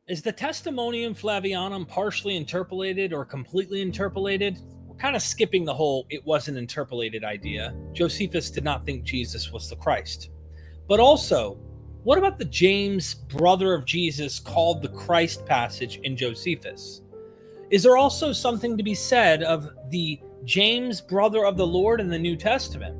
Is the Testimonium Flavianum partially interpolated or completely interpolated? We're kind of skipping the whole it wasn't interpolated idea. Josephus did not think Jesus was the Christ. But also, what about the James, brother of Jesus, called the Christ passage in Josephus? Is there also something to be said of the James, brother of the Lord in the New Testament?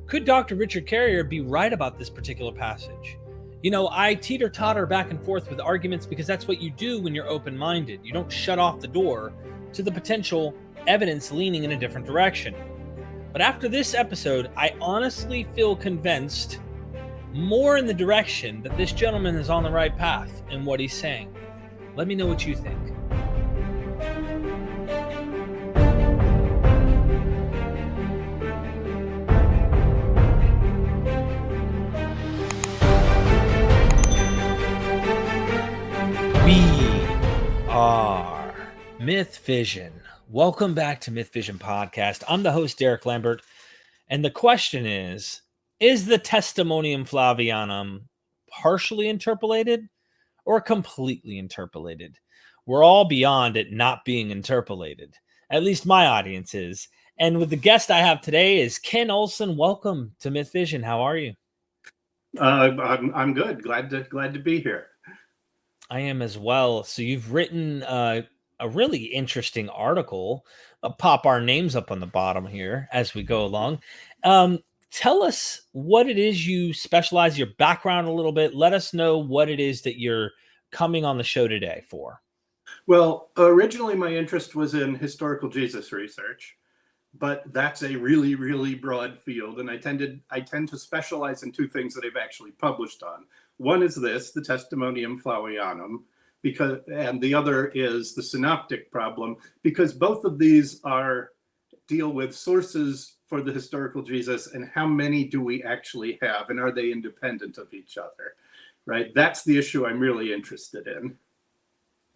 Could Dr. Richard Carrier be right about this particular passage? You know, I teeter-totter back and forth with arguments because that's what you do when you're open-minded. You don't shut off the door to the potential evidence leaning in a different direction. But after this episode, I honestly feel convinced more in the direction that this gentleman is on the right path in what he's saying. Let me know what you think. We are MythVision. Welcome back to MythVision Podcast. I'm the host, Derek Lambert, and the question is the Testimonium Flavianum partially interpolated or completely interpolated? We're all beyond it not being interpolated. At least my audience is. And with the guest I have today is Ken Olson. Welcome to MythVision. How are you? I'm good. Glad to be here. I am as well. So you've written a really interesting article. I'll pop our names up on the bottom here as we go along. Tell us what it is you specialize, your background a little bit. Let us know what it is that you're coming on the show today for. Well, originally my interest was in historical Jesus research, but that's a really, really broad field. And I tend to specialize in two things that I've actually published on. One is this, the Testimonium Flavianum, and the other is the synoptic problem, because both of these deal with sources for the historical Jesus and how many do we actually have, and are they independent of each other, right? That's the issue I'm really interested in.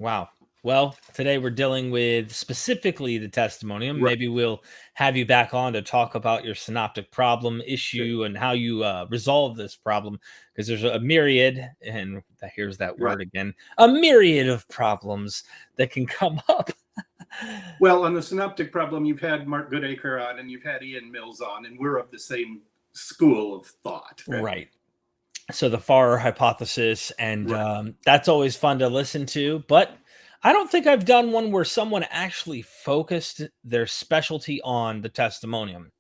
Wow. Well, today we're dealing with specifically the Testimonium. Right. Maybe we'll have you back on to talk about your synoptic problem issue and how you resolve this problem, because there's a myriad, and here's that word again, a myriad of problems that can come up. Well, on the synoptic problem, you've had Mark Goodacre on and you've had Ian Mills on, and we're of the same school of thought. Right. So the Farrer hypothesis, and that's always fun to listen to, but I don't think I've done one where someone actually focused their specialty on the Testimonium.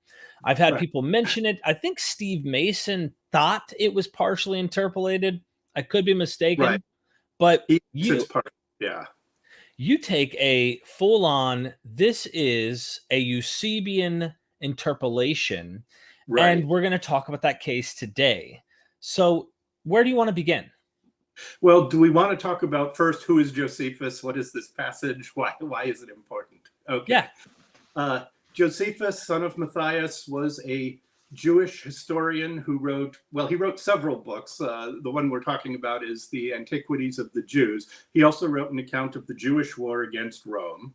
I've had people mention it. I think Steve Mason thought it was partially interpolated. I could be mistaken, but you take a full-on, this is a Eusebian interpolation, and we're going to talk about that case today. So where do you want to begin? Well, do we want to talk about first, who is Josephus? What is this passage? Why is it important? Okay. Yeah. Josephus, son of Matthias, was a Jewish historian who he wrote several books. The one we're talking about is the Antiquities of the Jews. He also wrote an account of the Jewish war against Rome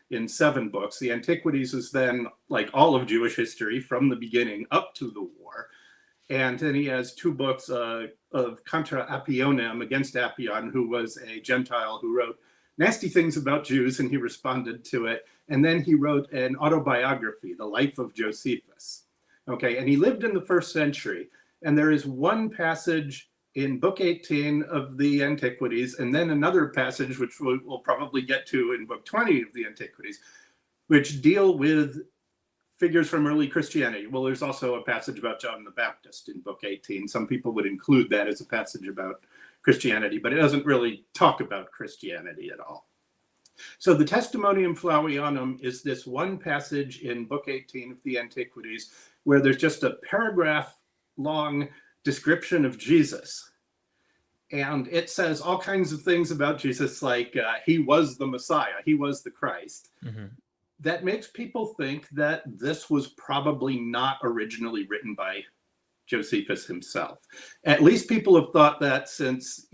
in 7 books. The Antiquities is then like all of Jewish history from the beginning up to the war. And then he has 2 books of Contra Appionem, against Appion, who was a Gentile who wrote nasty things about Jews, and he responded to it. And then he wrote an autobiography, The Life of Josephus. Okay, and he lived in the 1st century. And there is one passage in Book 18 of the Antiquities, and then another passage, which we'll probably get to in Book 20 of the Antiquities, which deal with figures from early Christianity. Well, there's also a passage about John the Baptist in Book 18. Some people would include that as a passage about Christianity, but it doesn't really talk about Christianity at all. So the Testimonium Flavianum is this one passage in Book 18 of the Antiquities where there's just a paragraph-long description of Jesus. And it says all kinds of things about Jesus, like he was the Messiah, he was the Christ. Mm-hmm. That makes people think that this was probably not originally written by Josephus himself. At least people have thought that since,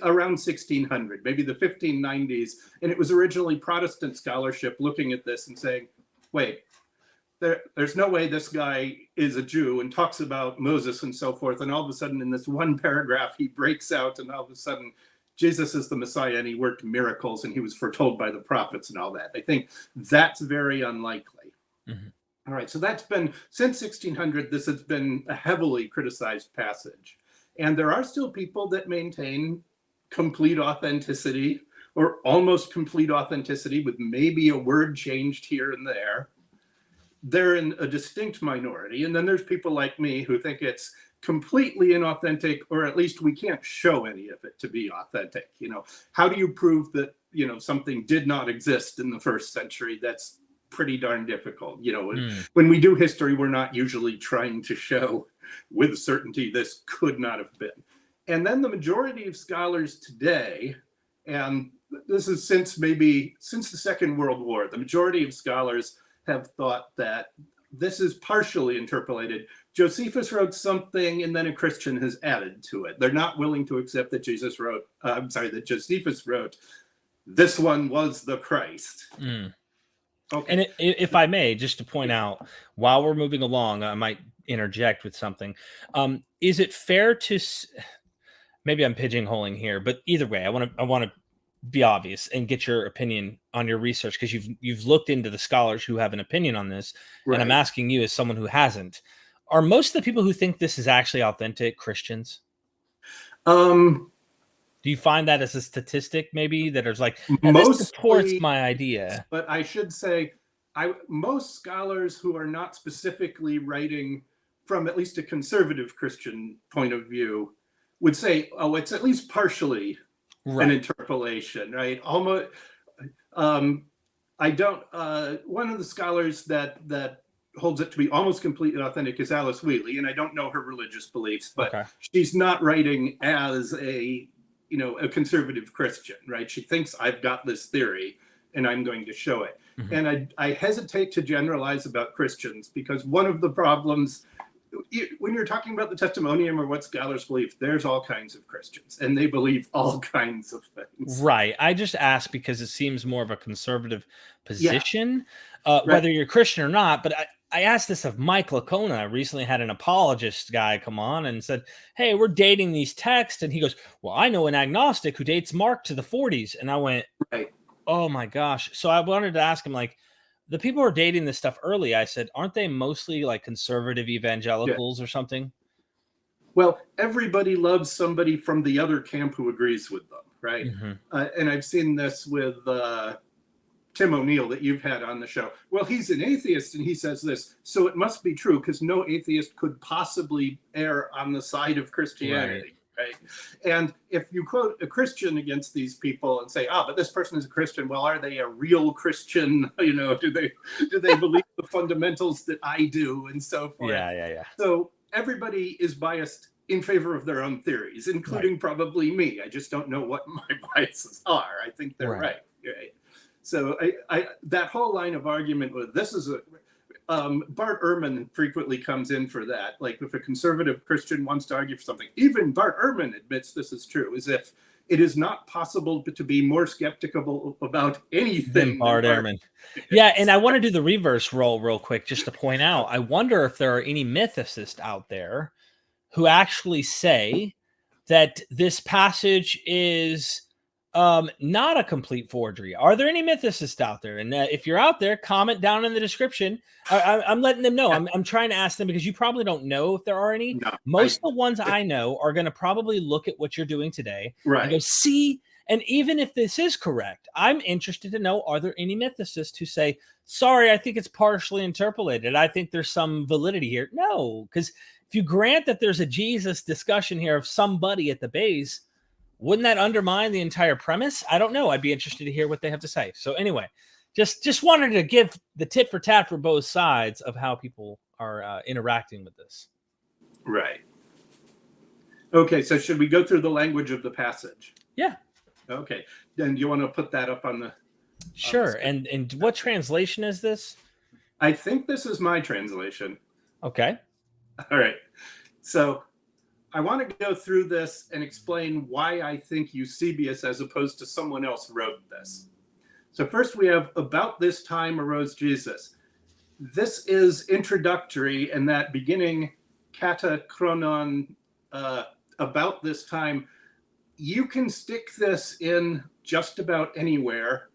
around 1600, maybe the 1590s. And it was originally Protestant scholarship looking at this and saying, wait, there's no way this guy is a Jew and talks about Moses and so forth. And all of a sudden in this one paragraph, he breaks out and all of a sudden Jesus is the Messiah and he worked miracles and he was foretold by the prophets and all that. I think that's very unlikely. Mm-hmm. All right, so that's been, since 1600, this has been a heavily criticized passage. And there are still people that maintain complete authenticity or almost complete authenticity with maybe a word changed here and there. They're in a distinct minority. And then there's people like me who think it's completely inauthentic, or at least we can't show any of it to be authentic. You know, how do you prove that, you know, something did not exist in the first century? That's pretty darn difficult. You know, when we do history, we're not usually trying to show with certainty this could not have been. And then the majority of scholars today, and this is since the Second World War, the majority of scholars have thought that this is partially interpolated. Josephus wrote something and then a Christian has added to it. They're not willing to accept that that Josephus wrote, this one was the Christ. Okay. And if I may, just to point out, while we're moving along, I might interject with something. Is it fair to, maybe I'm pigeonholing here, but either way, I want to be obvious and get your opinion on your research, because you've looked into the scholars who have an opinion on this, right. And I'm asking you as someone who hasn't. Are most of the people who think this is actually authentic Christians? Do you find that as a statistic, maybe, that is like, this supports my idea? But I should say, most scholars who are not specifically writing from at least a conservative Christian point of view would say, oh, it's at least partially an interpolation, right? Almost. I don't. One of the scholars that holds it to be almost completely authentic is Alice Wheatley, and I don't know her religious beliefs, but she's not writing as a conservative Christian, right? She thinks I've got this theory and I'm going to show it. Mm-hmm. And I hesitate to generalize about Christians, because one of the problems when you're talking about the Testimonium or what scholars believe, there's all kinds of Christians and they believe all kinds of things. Right. I just ask because it seems more of a conservative position, whether you're Christian or not. But I asked this of Mike Licona. I recently had an apologist guy come on and said, hey, we're dating these texts. And he goes, well, I know an agnostic who dates Mark to the 40s. And I went, oh my gosh. So I wanted to ask him, like, the people who are dating this stuff early, I said, aren't they mostly like conservative evangelicals or something? Well, everybody loves somebody from the other camp who agrees with them, right? Mm-hmm. And I've seen this with Tim O'Neill that you've had on the show. Well, he's an atheist and he says this, so it must be true because no atheist could possibly err on the side of Christianity. Right? And if you quote a Christian against these people and say, but this person is a Christian, well, are they a real Christian? Do they believe the fundamentals that I do and so forth? Yeah. So everybody is biased in favor of their own theories, including probably me. I just don't know what my biases are. I think they're right. So I that whole line of argument with this is Bart Ehrman frequently comes in for that. Like if a conservative Christian wants to argue for something, even Bart Ehrman admits this is true, as if it is not possible to be more skeptical about anything than Bart Ehrman. Yeah, and I want to do the reverse role real quick just to point out, I wonder if there are any mythicists out there who actually say that this passage is not a complete forgery. Are there any mythicists out there? And if you're out there, comment down in the description. I'm letting them know. I'm trying to ask them because you probably don't know if there are any. No, Most of the ones I know are going to probably look at what you're doing today and go, see, and even if this is correct, I'm interested to know, are there any mythicists who say, sorry, I think it's partially interpolated. I think there's some validity here. No, because if you grant that there's a Jesus discussion here of somebody at the base, wouldn't that undermine the entire premise? I don't know. I'd be interested to hear what they have to say. So anyway, just wanted to give the tit for tat for both sides of how people are interacting with this. Right. Okay, so should we go through the language of the passage? Yeah. Okay. Then you want to put that up on the... Sure. And what translation is this? I think this is my translation. Okay. All right. So I want to go through this and explain why I think Eusebius as opposed to someone else wrote this. So first we have, about this time arose Jesus. This is introductory, and that beginning kata chronon, about this time, you can stick this in just about anywhere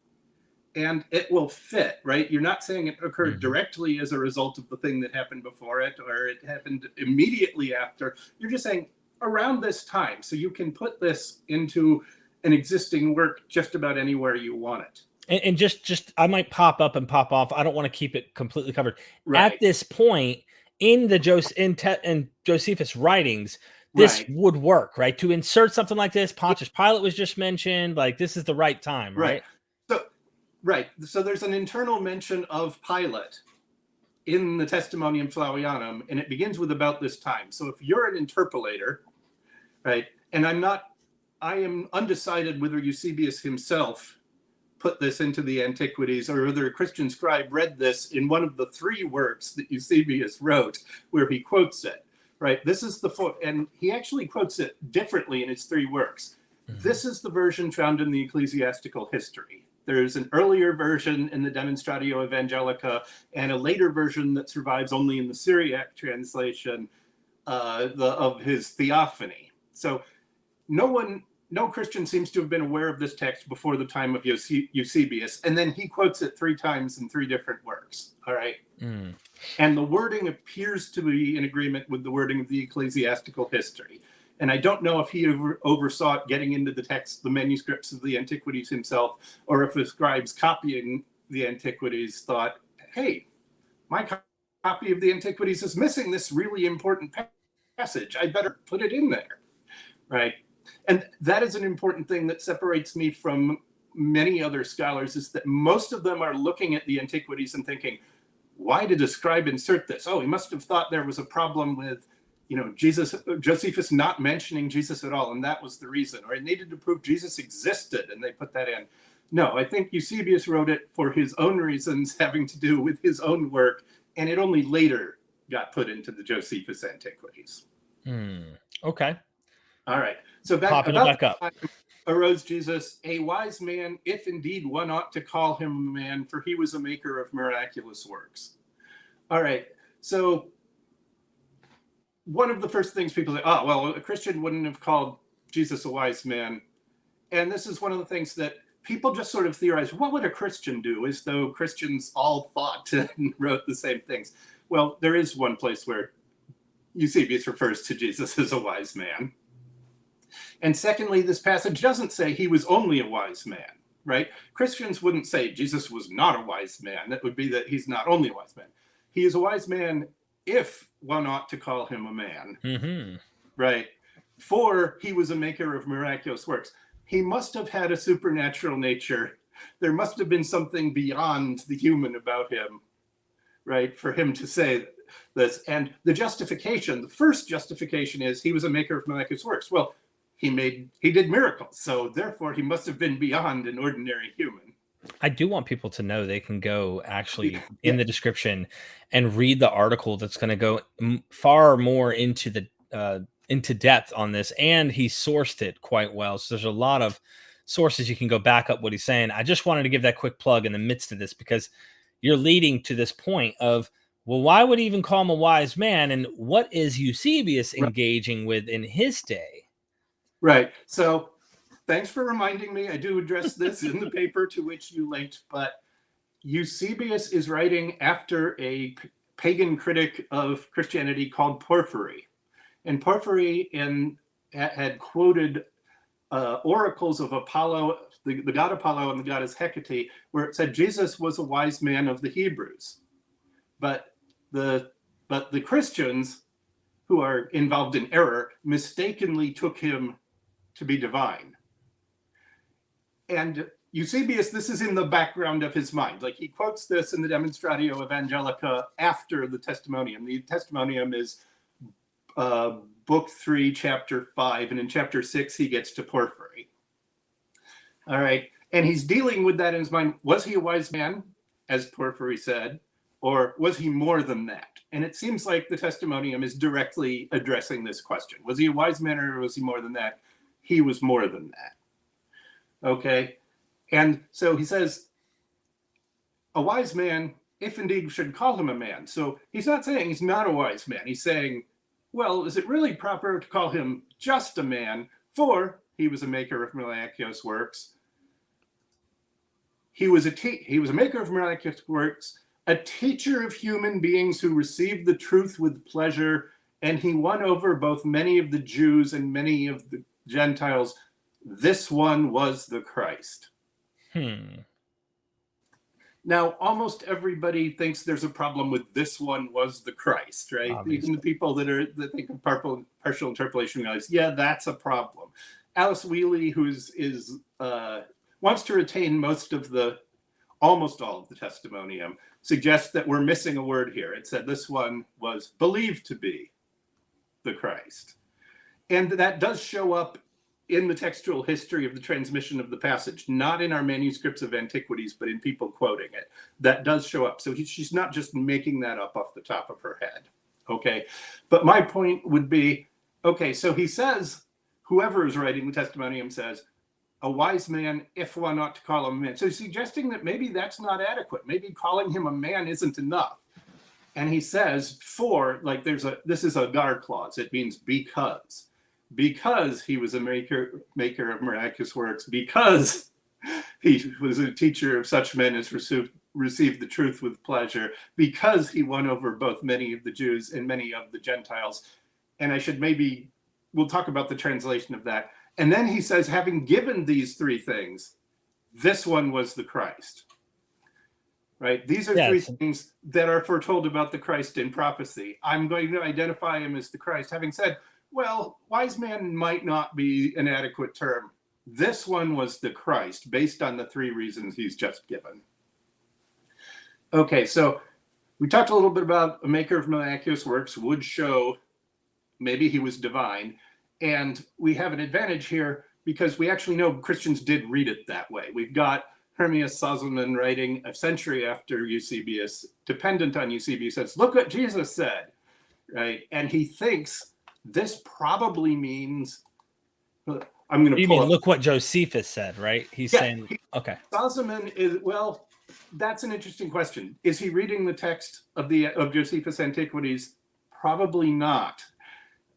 and it will fit, right? You're not saying it occurred directly as a result of the thing that happened before it, or it happened immediately after. You're just saying around this time. So you can put this into an existing work just about anywhere you want it. And just I might pop up and pop off. I don't want to keep it completely covered. Right. At this point in the in Josephus writings, this would work, right? To insert something like this, Pontius Pilate was just mentioned. Like, this is the right time, right? So there's an internal mention of Pilate in the Testimonium Flavianum, and it begins with about this time. So if you're an interpolator, right, and I am undecided whether Eusebius himself put this into the Antiquities or whether a Christian scribe read this in one of the 3 works that Eusebius wrote where he quotes it, right? This is and he actually quotes it differently in his 3 works. This is the version found in the Ecclesiastical History. There's an earlier version in the Demonstratio Evangelica and a later version that survives only in the Syriac translation of his Theophany. So no Christian seems to have been aware of this text before the time of Eusebius. And then he quotes it 3 times in 3 different works. All right. And the wording appears to be in agreement with the wording of the Ecclesiastical History. And I don't know if he oversaw it getting into the text, the manuscripts of the Antiquities himself, or if the scribes copying the Antiquities thought, hey, my copy of the Antiquities is missing this really important passage. I better put it in there, right? And that is an important thing that separates me from many other scholars, is that most of them are looking at the Antiquities and thinking, why did a scribe insert this? Oh, he must have thought there was a problem with Josephus not mentioning Jesus at all, and that was the reason. Or it needed to prove Jesus existed, and they put that in. No, I think Eusebius wrote it for his own reasons having to do with his own work, and it only later got put into the Josephus Antiquities. Okay. All right. So back up. Arose Jesus, a wise man, if indeed one ought to call him a man, for he was a maker of miraculous works. All right. So one of the first things people say, oh, well, a Christian wouldn't have called Jesus a wise man. And this is one of the things that people just sort of theorize, what would a Christian do? As though Christians all thought and wrote the same things. Well, there is one place where Eusebius refers to Jesus as a wise man. And secondly, this passage doesn't say he was only a wise man, right? Christians wouldn't say Jesus was not a wise man. That would be that he's not only a wise man. He is a wise man if one ought to call him a man, right? For he was a maker of miraculous works. He must have had a supernatural nature. There must have been something beyond the human about him, right? For him to say this. And the justification, the first justification is he was a maker of miraculous works. Well, he did miracles. So therefore he must have been beyond an ordinary human. I do want people to know they can go actually in the description and read the article that's going to go far more into depth on this. And he sourced it quite well. So there's a lot of sources you can go back up what he's saying. I just wanted to give that quick plug in the midst of this, because you're leading to this point of, well, why would he even call him a wise man? And what is Eusebius engaging with in his day? Right. So thanks for reminding me. I do address this in the paper to which you linked, but Eusebius is writing after a pagan critic of Christianity called Porphyry. And Porphyry had quoted oracles of Apollo, the god Apollo and the goddess Hecate, where it said Jesus was a wise man of the Hebrews. But the Christians who are involved in error mistakenly took him to be divine. And Eusebius, this is in the background of his mind. Like, he quotes this in the Demonstratio Evangelica after the Testimonium. The Testimonium is book 3, chapter 5, and in chapter 6, he gets to Porphyry. All right. And he's dealing with that in his mind. Was he a wise man, as Porphyry said, or was he more than that? And it seems like the Testimonium is directly addressing this question. Was he a wise man, or was he more than that? He was more than that. Okay. And so he says, a wise man, if indeed should call him a man. So he's not saying he's not a wise man. He's saying, well, is it really proper to call him just a man? For he was a maker of miraculous works. He was a maker of miraculous works, a teacher of human beings who received the truth with pleasure, and he won over both many of the Jews and many of the Gentiles. This one was the Christ. Now, almost everybody thinks there's a problem with this one was the Christ, right? Obviously. Even the people that think of partial interpolation realize, yeah, that's a problem. Alice Wheely, who wants to retain almost all of the Testimonium, suggests that we're missing a word here. It said this one was believed to be the Christ. And that does show up in the textual history of the transmission of the passage, not in our manuscripts of antiquities, but in people quoting it. That does show up. So she's not just making that up off the top of her head. Okay. But my point would be, okay, so he says, whoever is writing the Testimonium says, a wise man, if one ought to call him a man. So he's suggesting that maybe that's not adequate. Maybe calling him a man isn't enough. And he says, this is a dar clause. It means because he was a maker of miraculous works, because he was a teacher of such men as received the truth with pleasure, because he won over both many of the Jews and many of the Gentiles. And we'll talk about the translation of that. And then he says, having given these three things, this one was the Christ. Right? These are three things that are foretold about the Christ in prophecy. I'm going to identify him as the Christ. Having said, well, wise man might not be an adequate term. This one was the Christ, based on the three reasons he's just given. Okay, so we talked a little bit about a maker of miraculous works would show maybe he was divine. And we have an advantage here because we actually know Christians did read it that way. We've got Hermias Sozomen writing a century after Eusebius, dependent on Eusebius, says, look what Jesus said, right? And he thinks this probably means, I'm going to pull up. Look what Josephus said, right? He's saying, okay. Sozomen is, well, that's an interesting question. Is he reading the text of Josephus' Antiquities? Probably not.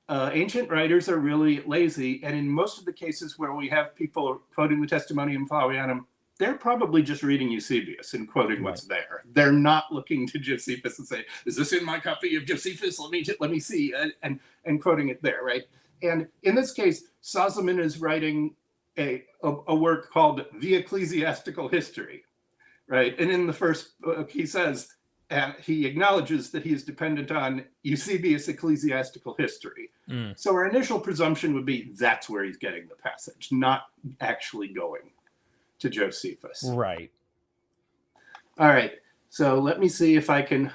Ancient writers are really lazy, and in most of the cases where we have people quoting the Testimonium Flavianum, they're probably just reading Eusebius and quoting what's there. They're not looking to Josephus and say, is this in my copy of Josephus? Let me see, and quoting it there, right? And in this case, Sozomen is writing a work called The Ecclesiastical History, right? And in the first book, he says, he acknowledges that he is dependent on Eusebius' ecclesiastical history. So our initial presumption would be that's where he's getting the passage, not actually going to Josephus. Right. All right. So let me see if I can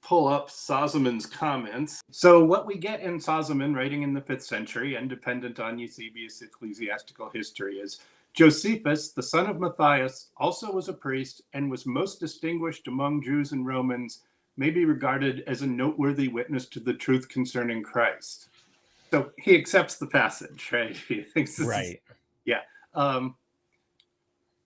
pull up Sozomen's comments. So what we get in Sozomen, writing in the 5th century and dependent on Eusebius' ecclesiastical history, is Josephus, the son of Matthias, also was a priest and was most distinguished among Jews and Romans, may be regarded as a noteworthy witness to the truth concerning Christ. So he accepts the passage, right? He thinks this is, yeah.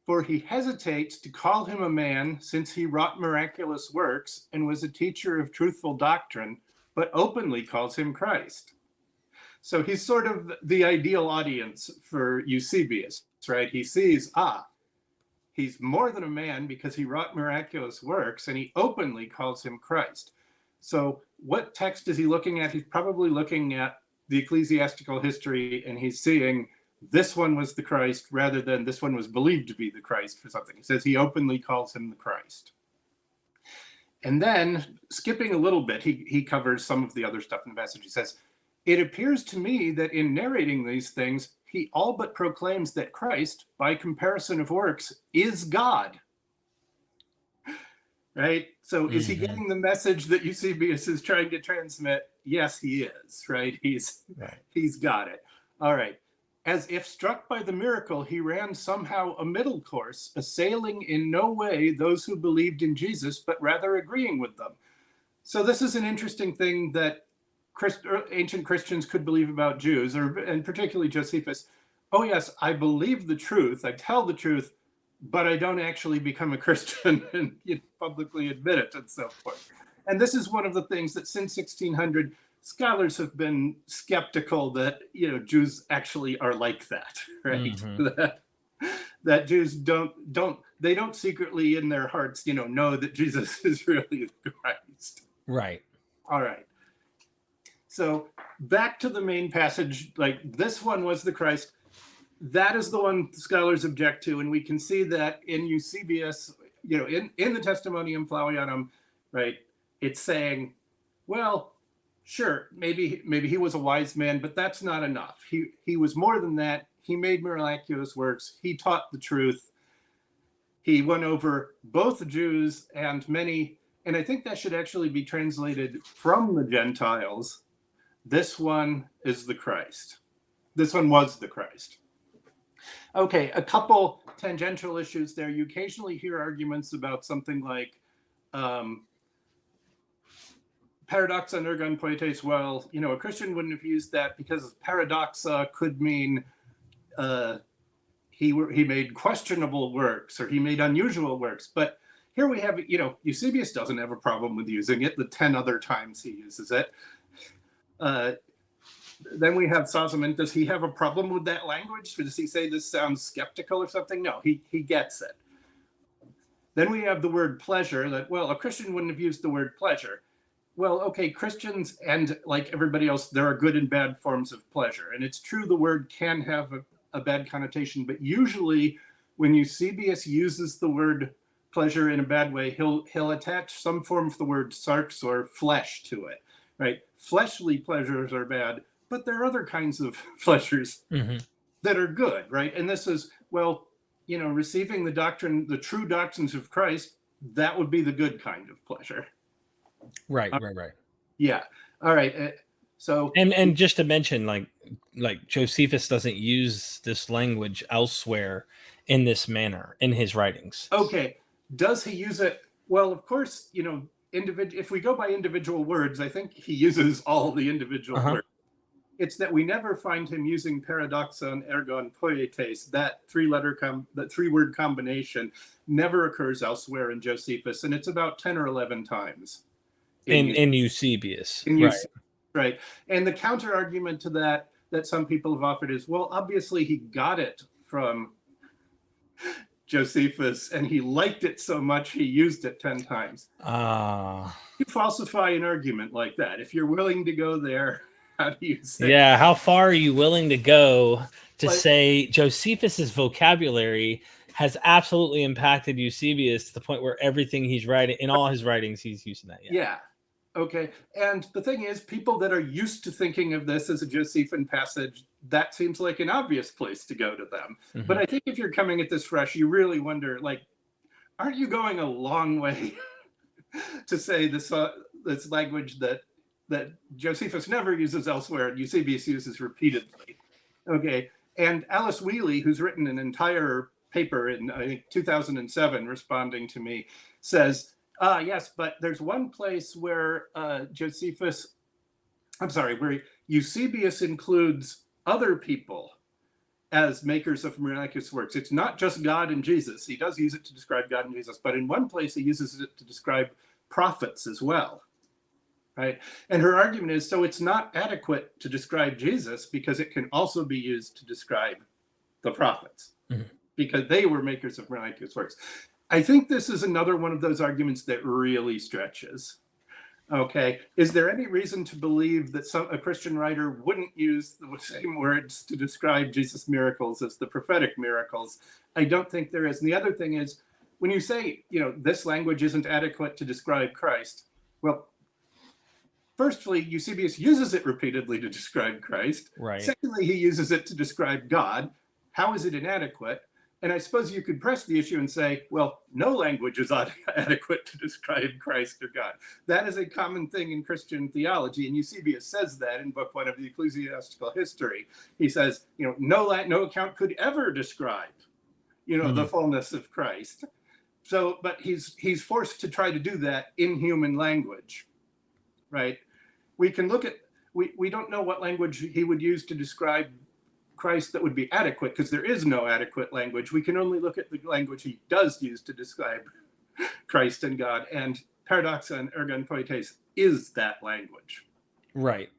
For he hesitates to call him a man, since he wrought miraculous works and was a teacher of truthful doctrine, but openly calls him Christ. So he's sort of the ideal audience for Eusebius, right? He sees, he's more than a man because he wrought miraculous works, and he openly calls him Christ. So what text is he looking at? He's probably looking at the ecclesiastical history, and he's seeing this one was the Christ rather than this one was believed to be the Christ for something. He says he openly calls him the Christ. And then, skipping a little bit, he covers some of the other stuff in the passage. He says, it appears to me that in narrating these things, he all but proclaims that Christ, by comparison of works, is God. Right? So is he getting the message that Eusebius is trying to transmit? Yes, he is, right? He's got it. All right. As if struck by the miracle, he ran somehow a middle course, assailing in no way those who believed in Jesus, but rather agreeing with them. So this is an interesting thing that ancient Christians could believe about Jews, and particularly Josephus. Oh yes, I believe the truth, I tell the truth, but I don't actually become a Christian and publicly admit it and so forth. And this is one of the things that since 1600, scholars have been skeptical that, Jews actually are like that, right? that Jews they don't secretly in their hearts, know that Jesus is really the Christ. Right. All right. So back to the main passage, like this one was the Christ. That is the one scholars object to. And we can see that in Eusebius, in the Testimonium Flavianum, right? It's saying, well, sure, maybe he was a wise man, but that's not enough. He was more than that. He made miraculous works. He taught the truth. He won over both Jews and many, and I think that should actually be translated from the Gentiles. This one is the Christ. This one was the Christ. Okay, a couple tangential issues there. You occasionally hear arguments about something like paradoxa ergon poietes. Well, a Christian wouldn't have used that because paradoxa could mean he made questionable works or he made unusual works. But here we have, Eusebius doesn't have a problem with using it the 10 other times he uses it. Then we have Sozomen. Does he have a problem with that language? Does he say this sounds skeptical or something? No, he gets it. Then we have the word pleasure that, well, a Christian wouldn't have used the word pleasure. Well, okay, Christians and like everybody else, there are good and bad forms of pleasure. And it's true the word can have a bad connotation, but usually when Eusebius uses the word pleasure in a bad way, he'll attach some form of the word sarx or flesh to it, right? Fleshly pleasures are bad, but there are other kinds of pleasures that are good, right? And this is, well, receiving the true doctrines of Christ, that would be the good kind of pleasure. Right. Yeah. All right. So and just to mention, like Josephus doesn't use this language elsewhere in this manner in his writings. Okay. Does he use it? Well, of course, if we go by individual words, I think he uses all the individual words. It's that we never find him using paradoxon ergon poietes. That three-word combination never occurs elsewhere in Josephus, and it's about 10 or 11 times. In Eusebius. Right. And the counter argument to that some people have offered is, well, obviously he got it from Josephus and he liked it so much he used it 10 times. You falsify an argument like that. If you're willing to go there, how do you say? Yeah, how far are you willing to go to say Josephus's vocabulary has absolutely impacted Eusebius to the point where everything he's writing, in all his writings, he's using that. Yeah. Okay. And the thing is, people that are used to thinking of this as a Josephine passage, that seems like an obvious place to go to them. But I think if you're coming at this fresh, you really wonder, aren't you going a long way to say this language that Josephus never uses elsewhere and Eusebius uses repeatedly? Okay. And Alice Wheely, who's written an entire paper in, I think, 2007 responding to me, says, yes, but there's one place where where Eusebius includes other people as makers of miraculous works. It's not just God and Jesus. He does use it to describe God and Jesus, but in one place he uses it to describe prophets as well, right? And her argument is, so it's not adequate to describe Jesus because it can also be used to describe the prophets because they were makers of miraculous works. I think this is another one of those arguments that really stretches. Okay, is there any reason to believe that a Christian writer wouldn't use the same words to describe Jesus' miracles as the prophetic miracles? I don't think there is. And the other thing is, when you say, this language isn't adequate to describe Christ, well, firstly, Eusebius uses it repeatedly to describe Christ. Right. Secondly, he uses it to describe God. How is it inadequate? And I suppose you could press the issue and say, well, no language is adequate to describe Christ or God. That is a common thing in Christian theology. And Eusebius says that in Book 1 of the Ecclesiastical History. He says, no account could ever describe, the fullness of Christ. So, but he's forced to try to do that in human language, right? We can look at, we don't know what language he would use to describe Christ that would be adequate, because there is no adequate language. We can only look at the language he does use to describe Christ and God, and paradoxa and ergon poietes is that language. Right.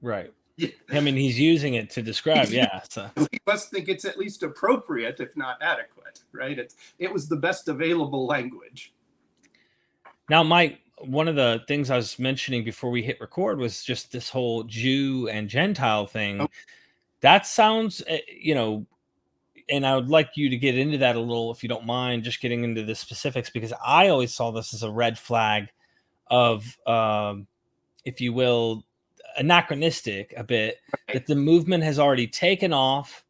Yeah. I mean, he's using it to describe, yeah. So He must think it's at least appropriate, if not adequate, right? It was the best available language. now, Mike, one of the things I was mentioning before we hit record was just this whole Jew and Gentile thing. Oh. That sounds, and I would like you to get into that a little, if you don't mind, just getting into the specifics, because I always saw this as a red flag of, if you will, anachronistic a bit, that the movement has already taken off.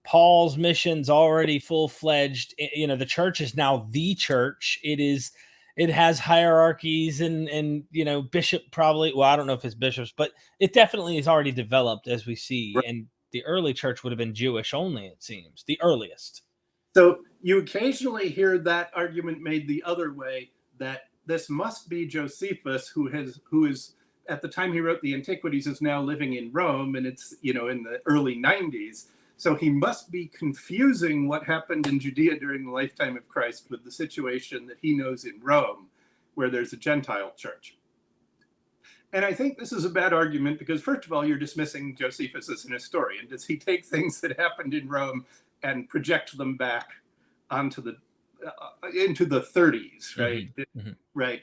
Paul's mission's already full-fledged. The church is now the church. It has hierarchies and bishop probably. Well, I don't know if it's bishops, but it definitely is already developed, as we see. Right. And the early church would have been Jewish only, it seems, the earliest. So you occasionally hear that argument made the other way, that this must be Josephus, who is at the time he wrote the Antiquities is now living in Rome, and it's in the early 90s. So he must be confusing what happened in Judea during the lifetime of Christ with the situation that he knows in Rome, where there's a Gentile church. And I think this is a bad argument because, first of all, you're dismissing Josephus as an historian. Does he take things that happened in Rome and project them back onto into the 30s, right? Mm-hmm. Right.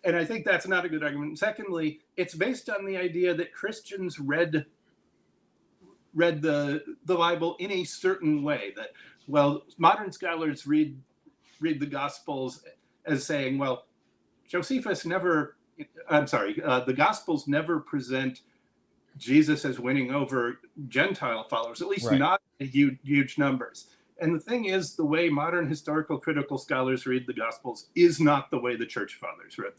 And I think that's not a good argument. Secondly, it's based on the idea that Christians read the Bible in a certain way. That, well, modern scholars read the Gospels as saying, well, the Gospels never present Jesus as winning over Gentile followers, at least not in huge numbers. And the thing is, the way modern historical critical scholars read the Gospels is not the way the church fathers read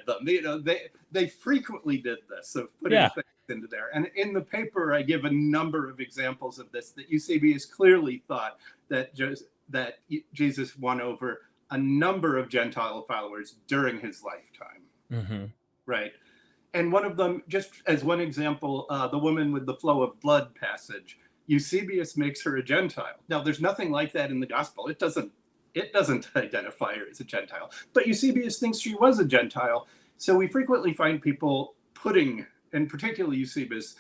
them. They frequently did this, of putting things into there. And in the paper, I give a number of examples of this, that Eusebius clearly thought that Jesus won over a number of Gentile followers during his lifetime. Mm-hmm. Right. And one of them, just as one example, the woman with the flow of blood passage, Eusebius makes her a Gentile. Now, there's nothing like that in the gospel. It doesn't identify her as a Gentile. But Eusebius thinks she was a Gentile. So we frequently find people putting, and particularly Eusebius,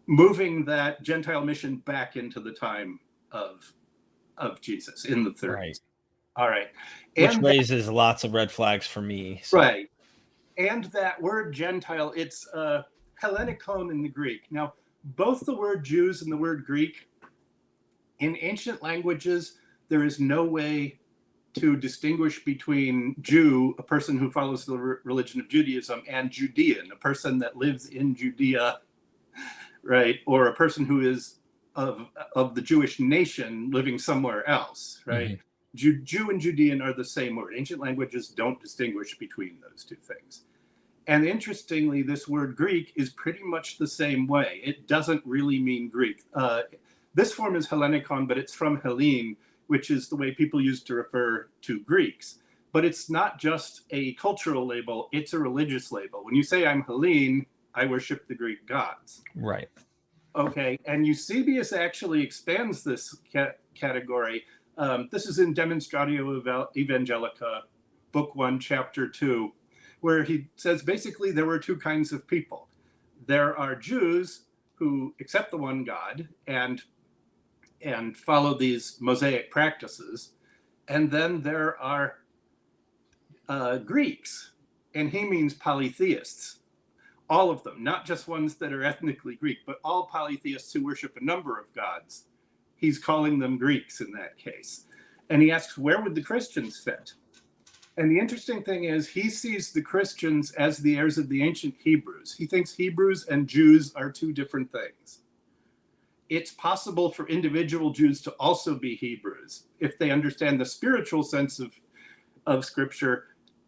moving that Gentile mission back into the time of Jesus in the 30s. Right. All right. Which raises lots of red flags for me. So. Right. And that word Gentile, it's Hellenikon in the Greek. Now, both the word Jews and the word Greek, in ancient languages, there is no way to distinguish between Jew, a person who follows the religion of Judaism, and Judean, a person that lives in Judea, right? Or a person who is of the Jewish nation living somewhere else, right? Mm-hmm. Jew and Judean are the same word. Ancient languages don't distinguish between those two things. And interestingly, this word Greek is pretty much the same way. It doesn't really mean Greek. This form is Hellenikon, but it's from Hellene, which is the way people used to refer to Greeks. But it's not just a cultural label, it's a religious label. When you say I'm Hellene, I worship the Greek gods. Right. Okay, and Eusebius actually expands this category. This is in Demonstratio Evangelica, Book 1, Chapter 2, where he says basically there were two kinds of people. There are Jews who accept the one God and follow these Mosaic practices. And then there are Greeks, and he means polytheists. All of them, not just ones that are ethnically Greek, but all polytheists who worship a number of gods. He's calling them Greeks in that case. And he asks, where would the Christians fit? And the interesting thing is, he sees the Christians as the heirs of the ancient Hebrews. He thinks Hebrews and Jews are two different things. It's possible for individual Jews to also be Hebrews if they understand the spiritual sense of Scripture.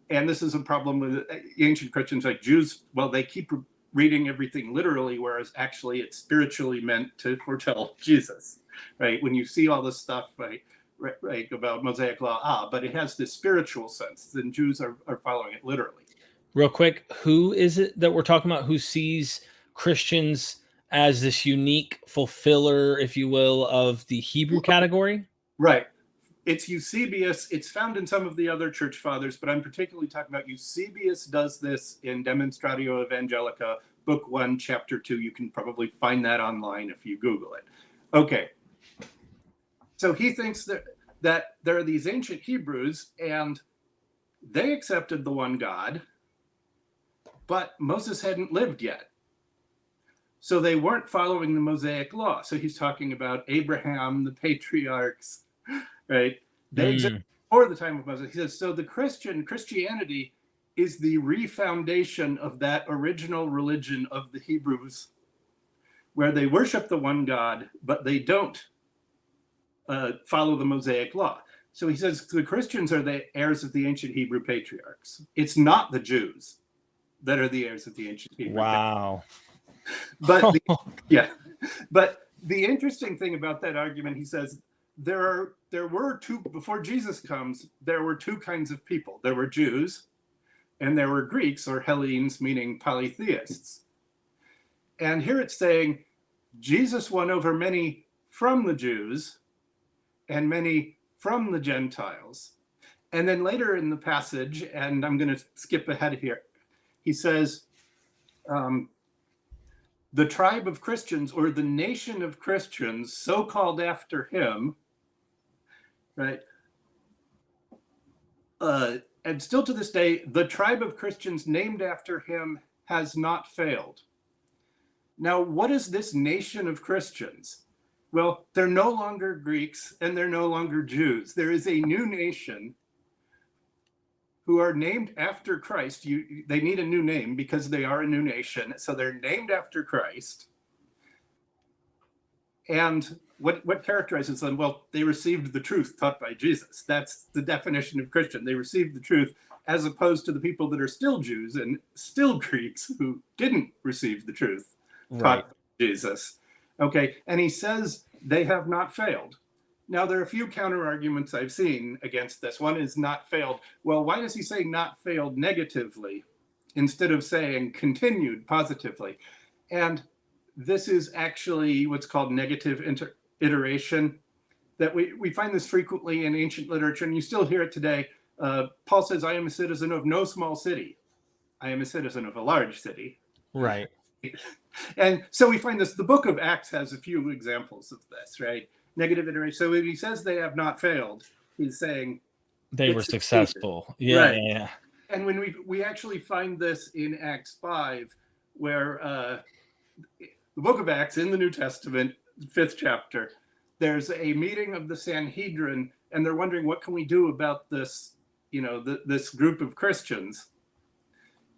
And this is a problem with ancient Christians, like Jews. Well, they keep reading everything literally, whereas actually it's spiritually meant to foretell Jesus, right? When you see all this stuff, right, about Mosaic law, but it has this spiritual sense, then Jews are following it literally. Real quick, who is it that we're talking about who sees Christians as this unique fulfiller, if you will, of the Hebrew category? Right. it's Eusebius. It's found in some of the other church fathers, but I'm particularly talking about Eusebius does this in Demonstratio Evangelica, book 1, chapter 2. You can probably find that online if you Google it. Okay. So he thinks that there are these ancient Hebrews, and they accepted the one God, but Moses hadn't lived yet. So they weren't following the Mosaic law. So he's talking about Abraham, the patriarchs, right? They existed before the time of Moses. He says, so the Christianity is the refoundation of that original religion of the Hebrews, where they worship the one God, but they don't follow the Mosaic law. So he says the Christians are the heirs of the ancient Hebrew patriarchs. It's not the Jews that are the heirs of the ancient Hebrew patriarchs. But but the interesting thing about that argument, he says, there were two, before Jesus comes, there were two kinds of people. There were Jews and there were Greeks, or Hellenes, meaning polytheists. And here it's saying Jesus won over many from the Jews and many from the Gentiles. And then later in the passage, and I'm going to skip ahead here, he says, the tribe of Christians, or the nation of Christians, so called after him, right? And still to this day, the tribe of Christians named after him has not failed. Now, what is this nation of Christians? Well, they're no longer Greeks and they're no longer Jews. There is a new nation who are named after Christ. They need a new name because they are a new nation. So they're named after Christ. And what characterizes them? Well, they received the truth taught by Jesus. That's the definition of Christian. They received the truth, as opposed to the people that are still Jews and still Greeks who didn't receive the truth taught by Jesus. Okay, and he says they have not failed. Now, there are a few counter arguments I've seen against this. One is not failed. Well, why does he say not failed negatively instead of saying continued positively? And this is actually what's called negative iteration, that we find this frequently in ancient literature, and you still hear it today. Paul says, I am a citizen of no small city. I am a citizen of a large city. Right. And so we find this, the book of Acts has a few examples of this, right? Negative iteration. So when he says they have not failed, he's saying they were successful. Yeah, right. Yeah. And when we actually find this in Acts 5, where the book of Acts in the New Testament, 5th chapter, there's a meeting of the Sanhedrin, and they're wondering, what can we do about this, this group of Christians?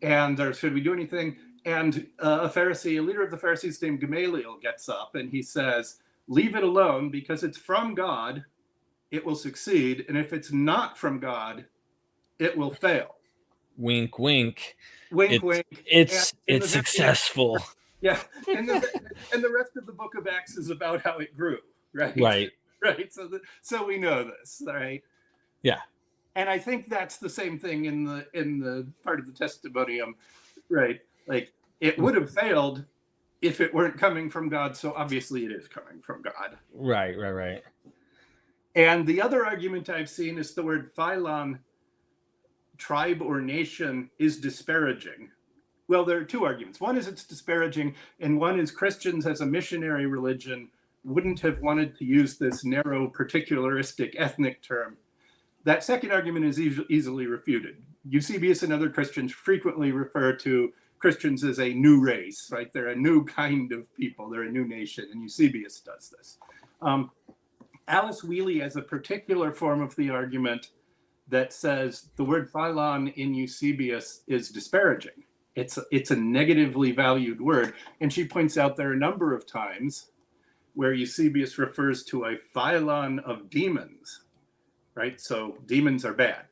And should we do anything? And a leader of the Pharisees named Gamaliel gets up and he says, leave it alone, because it's from God, it will succeed. And if it's not from God, it will fail. Wink, wink. Wink, wink. It's successful. Yeah. And the rest of the book of Acts is about how it grew, right? Right. So we know this, right? Yeah. And I think that's the same thing in the part of the Testimonium, right? Like, it would have failed if it weren't coming from God, so obviously it is coming from God. Right. And the other argument I've seen is the word phylon, tribe or nation, is disparaging. Well, there are two arguments. One is it's disparaging, and one is Christians as a missionary religion wouldn't have wanted to use this narrow, particularistic ethnic term. That second argument is easily refuted. Eusebius and other Christians frequently refer to Christians as a new race, right? They're a new kind of people. They're a new nation, and Eusebius does this. Alice Wheely has a particular form of the argument that says the word phylon in Eusebius is disparaging. It's a negatively valued word, and she points out there are a number of times where Eusebius refers to a phylon of demons, right? So demons are bad.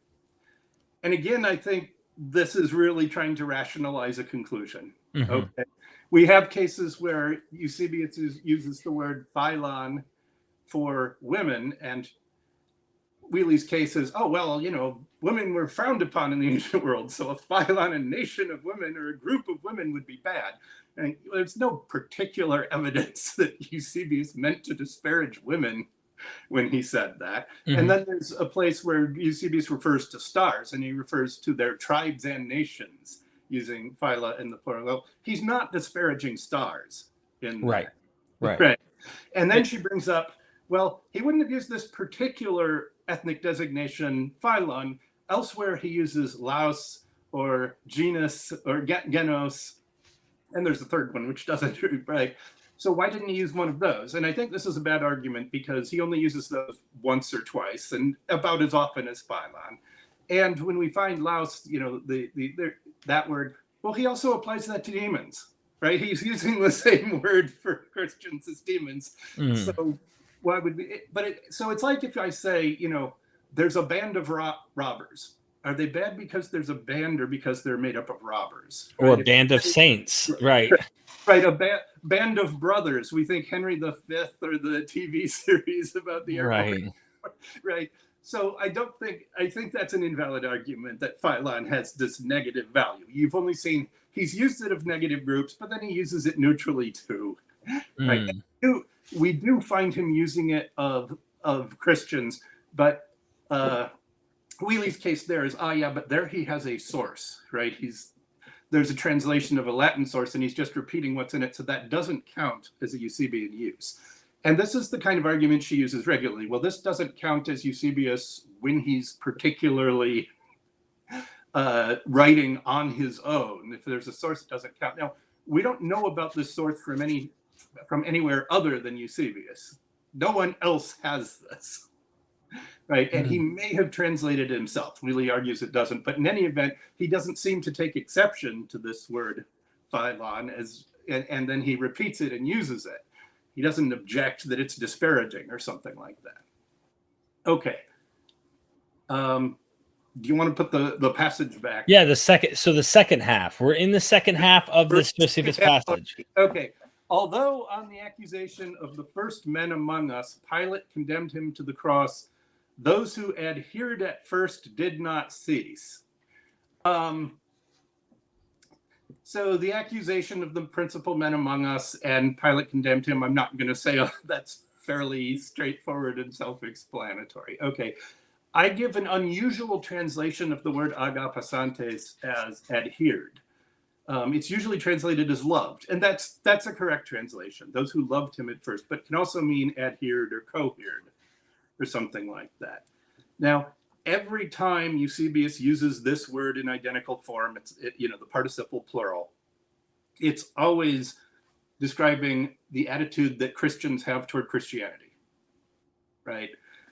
And again, I think this is really trying to rationalize a conclusion. Mm-hmm. Okay, we have cases where Eusebius uses the word phylon for women, and Wheely's case is, women were frowned upon in the ancient world, so a phylon, a nation of women or a group of women, would be bad. And there's no particular evidence that Eusebius meant to disparage women when he said that. Mhm. And then there's a place where Eusebius refers to stars, and he refers to their tribes and nations using phyla in the plural. Well, he's not disparaging stars in Right. that. Right. Right. And then she brings up, well, he wouldn't have used this particular ethnic designation, phylon. Elsewhere, he uses Laos or genus or genos. And there's a third one, which doesn't, right? So why didn't he use one of those? And I think this is a bad argument because he only uses those once or twice and about as often as phylon. And when we find Laos, you know, that word, well, he also applies that to demons, right? He's using the same word for Christians as demons. Mm. So why would we, so it's like if I say, you know, there's a band of robbers. Are they bad because there's a band or because they're made up of robbers? Or right? a band of saints, right? Right, a band of brothers. We think Henry V or the TV series about the airport. Right. So I think that's an invalid argument that phylon has this negative value. You've only seen, he's used it of negative groups, but then he uses it neutrally too. Right. We do find him using it of Christians, but Wheely's case there is, but there he has a source, right? There's a translation of a Latin source and he's just repeating what's in it. So that doesn't count as a Eusebian use. And this is the kind of argument she uses regularly. Well, this doesn't count as Eusebius when he's particularly writing on his own. If there's a source, it doesn't count. Now, we don't know about this source from anywhere other than Eusebius. No one else has this. Right, and he may have translated it himself. Wheely argues it doesn't, but in any event, he doesn't seem to take exception to this word phylon and then he repeats it and uses it. He doesn't object that it's disparaging or something like that. Okay. Do you want to put the passage back? Yeah, the second half. We're in the second half of this Josephus passage. Okay. Although on the accusation of the first men among us, Pilate condemned him to the cross, those who adhered at first did not cease. So the accusation of the principal men among us and Pilate condemned him, I'm not going to say that's fairly straightforward and self-explanatory. Okay, I give an unusual translation of the word agapasantes as adhered. It's usually translated as loved, and that's a correct translation, those who loved him at first, but can also mean adhered or cohered or something like that. Now, every time Eusebius uses this word in identical form, the participle plural, it's always describing the attitude that Christians have toward Christianity, right?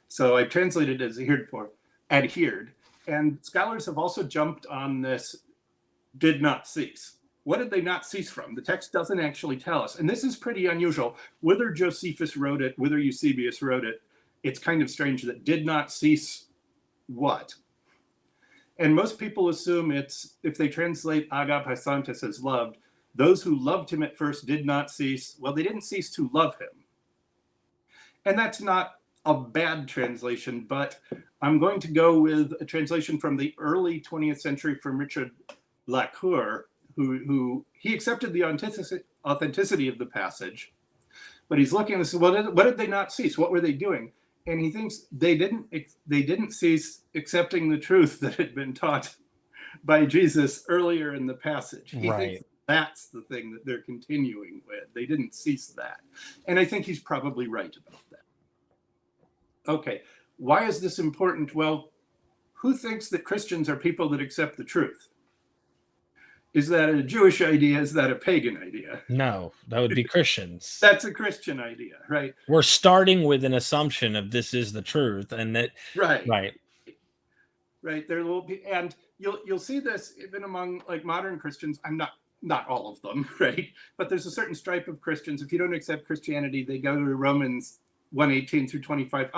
So I translated as adhered, and scholars have also jumped on this did not cease. What did they not cease from? The text doesn't actually tell us, and this is pretty unusual. Whether Josephus wrote it, whether Eusebius wrote it, it's kind of strange that did not cease what? And most people assume it's, if they translate agapasantes as loved, those who loved him at first did not cease. Well, they didn't cease to love him. And that's not a bad translation, but I'm going to go with a translation from the early 20th century from Richard Lacour, who he accepted the authenticity of the passage, but he's looking and says, what did they not cease? What were they doing? And he thinks they didn't cease accepting the truth that had been taught by Jesus earlier in the passage. He thinks that's the thing that they're continuing with. They didn't cease that. And I think he's probably right about that. Okay, why is this important? Well, who thinks that Christians are people that accept the truth? Is that a Jewish idea? Is that a pagan idea? No, that would be Christians. That's a Christian idea, right? We're starting with an assumption of this is the truth, and that right. There will be, and you'll see this even among like modern Christians. I'm not all of them, right? But there's a certain stripe of Christians. If you don't accept Christianity, they go to Romans 1:18 through 25.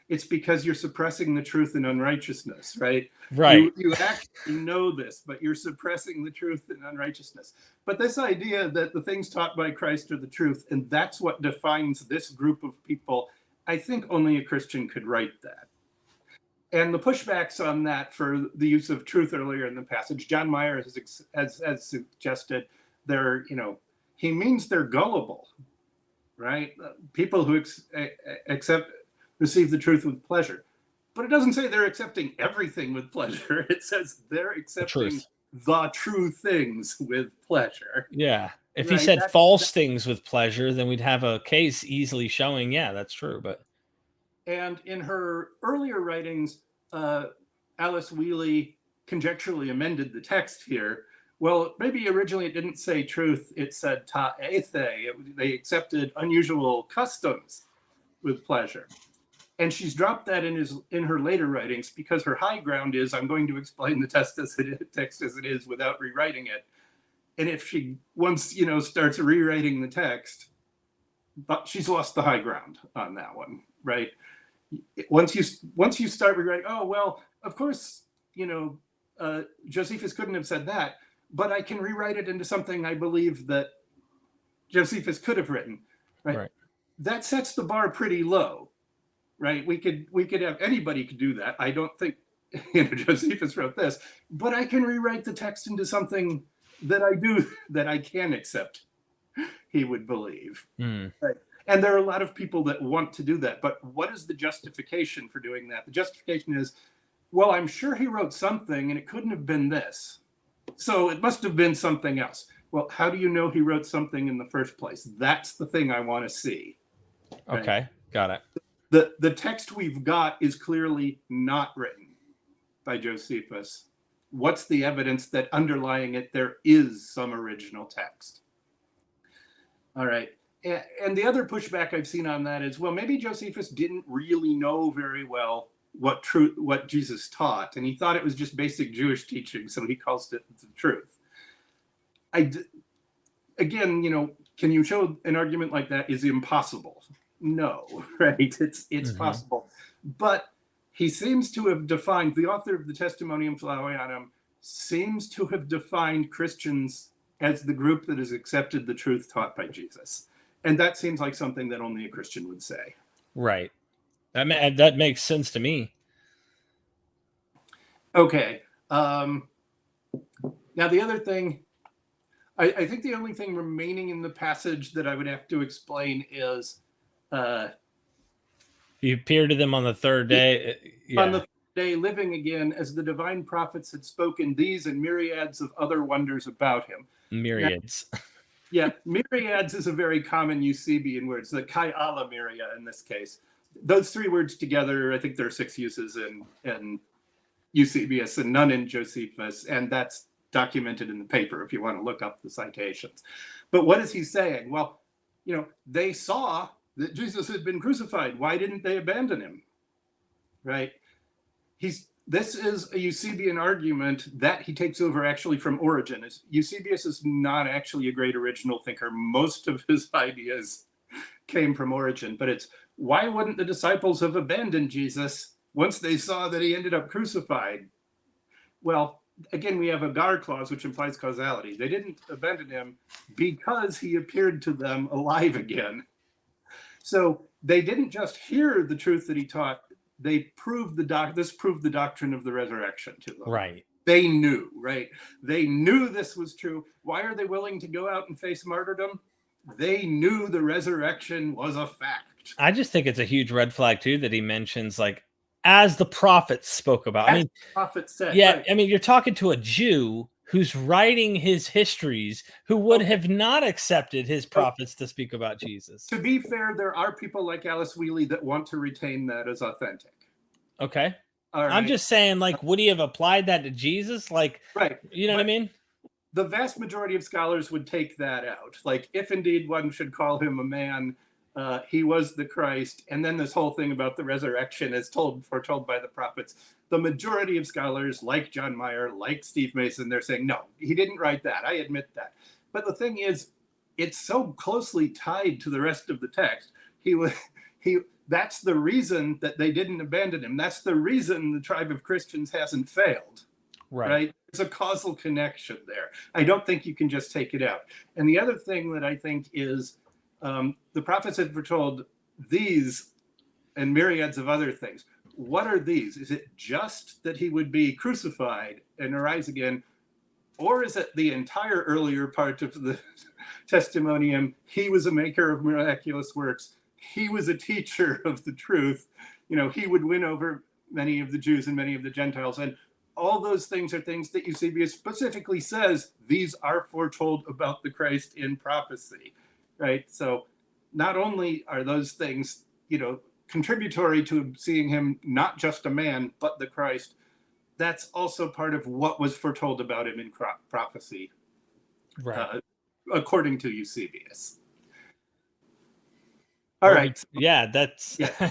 It's because you're suppressing the truth in unrighteousness, right? Right. You actually know this, but you're suppressing the truth in unrighteousness. But this idea that the things taught by Christ are the truth, and that's what defines this group of people, I think only a Christian could write that. And the pushbacks on that for the use of truth earlier in the passage, John Meyer has suggested he means they're gullible. Right? People who receive the truth with pleasure. But it doesn't say they're accepting everything with pleasure. It says they're accepting the true things with pleasure. Yeah. If he said false things with pleasure, then we'd have a case easily showing, yeah, that's true. But and in her earlier writings, Alice Wheely conjecturally amended the text here. Well, maybe originally it didn't say truth, it said ta ethe. They accepted unusual customs with pleasure. And she's dropped that in her later writings because her high ground is, I'm going to explain the text as it is without rewriting it. And if she once, starts rewriting the text, but she's lost the high ground on that one, right? Once you start rewriting, oh, well, of course, Josephus couldn't have said that, but I can rewrite it into something I believe that Josephus could have written, right? That sets the bar pretty low, right? We could have, anybody could do that. I don't think, Josephus wrote this, but I can rewrite the text into something that I can accept he would believe. Right? And there are a lot of people that want to do that, but what is the justification for doing that? The justification is, well, I'm sure he wrote something and it couldn't have been this, so it must have been something else. Well, how do you know he wrote something in the first place? That's the thing I want to see. Right? Okay, got it. The text we've got is clearly not written by Josephus. What's the evidence that underlying it there is some original text? All right. And the other pushback I've seen on that is, well, maybe Josephus didn't really know very well what Jesus taught, and he thought it was just basic Jewish teaching, so he calls it the truth. Again, can you show an argument like that is impossible? No, right? It's possible. But he seems to have defined, the author of the Testimonium Flavianum seems to have defined Christians as the group that has accepted the truth taught by Jesus. And that seems like something that only a Christian would say. Right. That makes sense to me. Okay. Now, the other thing, I think the only thing remaining in the passage that I would have to explain is... he appeared to them on the third day. Yeah. On the third day, living again, as the divine prophets had spoken these and myriads of other wonders about him. Myriads. Now, yeah, myriads is a very common Eusebian word. The kai ala myria in this case. Those three words together, I think there are 6 uses in Eusebius and none in Josephus, and that's documented in the paper if you want to look up the citations. But what is he saying? Well, they saw that Jesus had been crucified. Why didn't they abandon him? Right? This is a Eusebian argument that he takes over actually from Origen. Eusebius is not actually a great original thinker. Most of his ideas came from Origen, but it's, why wouldn't the disciples have abandoned Jesus once they saw that he ended up crucified? Well, again, we have a gar clause, which implies causality. They didn't abandon him because he appeared to them alive again. So they didn't just hear the truth that he taught. They proved this proved the doctrine of the resurrection to them. Right. They knew, right? They knew this was true. Why are they willing to go out and face martyrdom? They knew the resurrection was a fact. I just think it's a huge red flag too that he mentions, like, as the prophets spoke about. As the prophets said. Yeah, right. I mean, you're talking to a Jew who's writing his histories, who would have not accepted his prophets to speak about Jesus. To be fair, there are people like Alice Wheely that want to retain that as authentic. Okay. All right. I'm just saying, like, would he have applied that to Jesus? Like, right. You know what I mean? The vast majority of scholars would take that out. Like, if indeed one should call him a man, he was the Christ. And then this whole thing about the resurrection is foretold by the prophets. The majority of scholars, like John Meyer, like Steve Mason, they're saying, no, he didn't write that. I admit that. But the thing is, it's so closely tied to the rest of the text. That's the reason that they didn't abandon him. That's the reason the tribe of Christians hasn't failed. Right? There's a causal connection there. I don't think you can just take it out. And the other thing that I think is the prophets had foretold these and myriads of other things. What are these? Is it just that he would be crucified and arise again? Or is it the entire earlier part of the testimonium? He was a maker of miraculous works. he was a teacher of the truth. He would win over many of the Jews and many of the Gentiles. And all those things are things that Eusebius specifically says, these are foretold about the Christ in prophecy, right? So not only are those things, contributory to seeing him not just a man, but the Christ, that's also part of what was foretold about him in prophecy, right? According to Eusebius. All right. Yeah, that's... Yeah.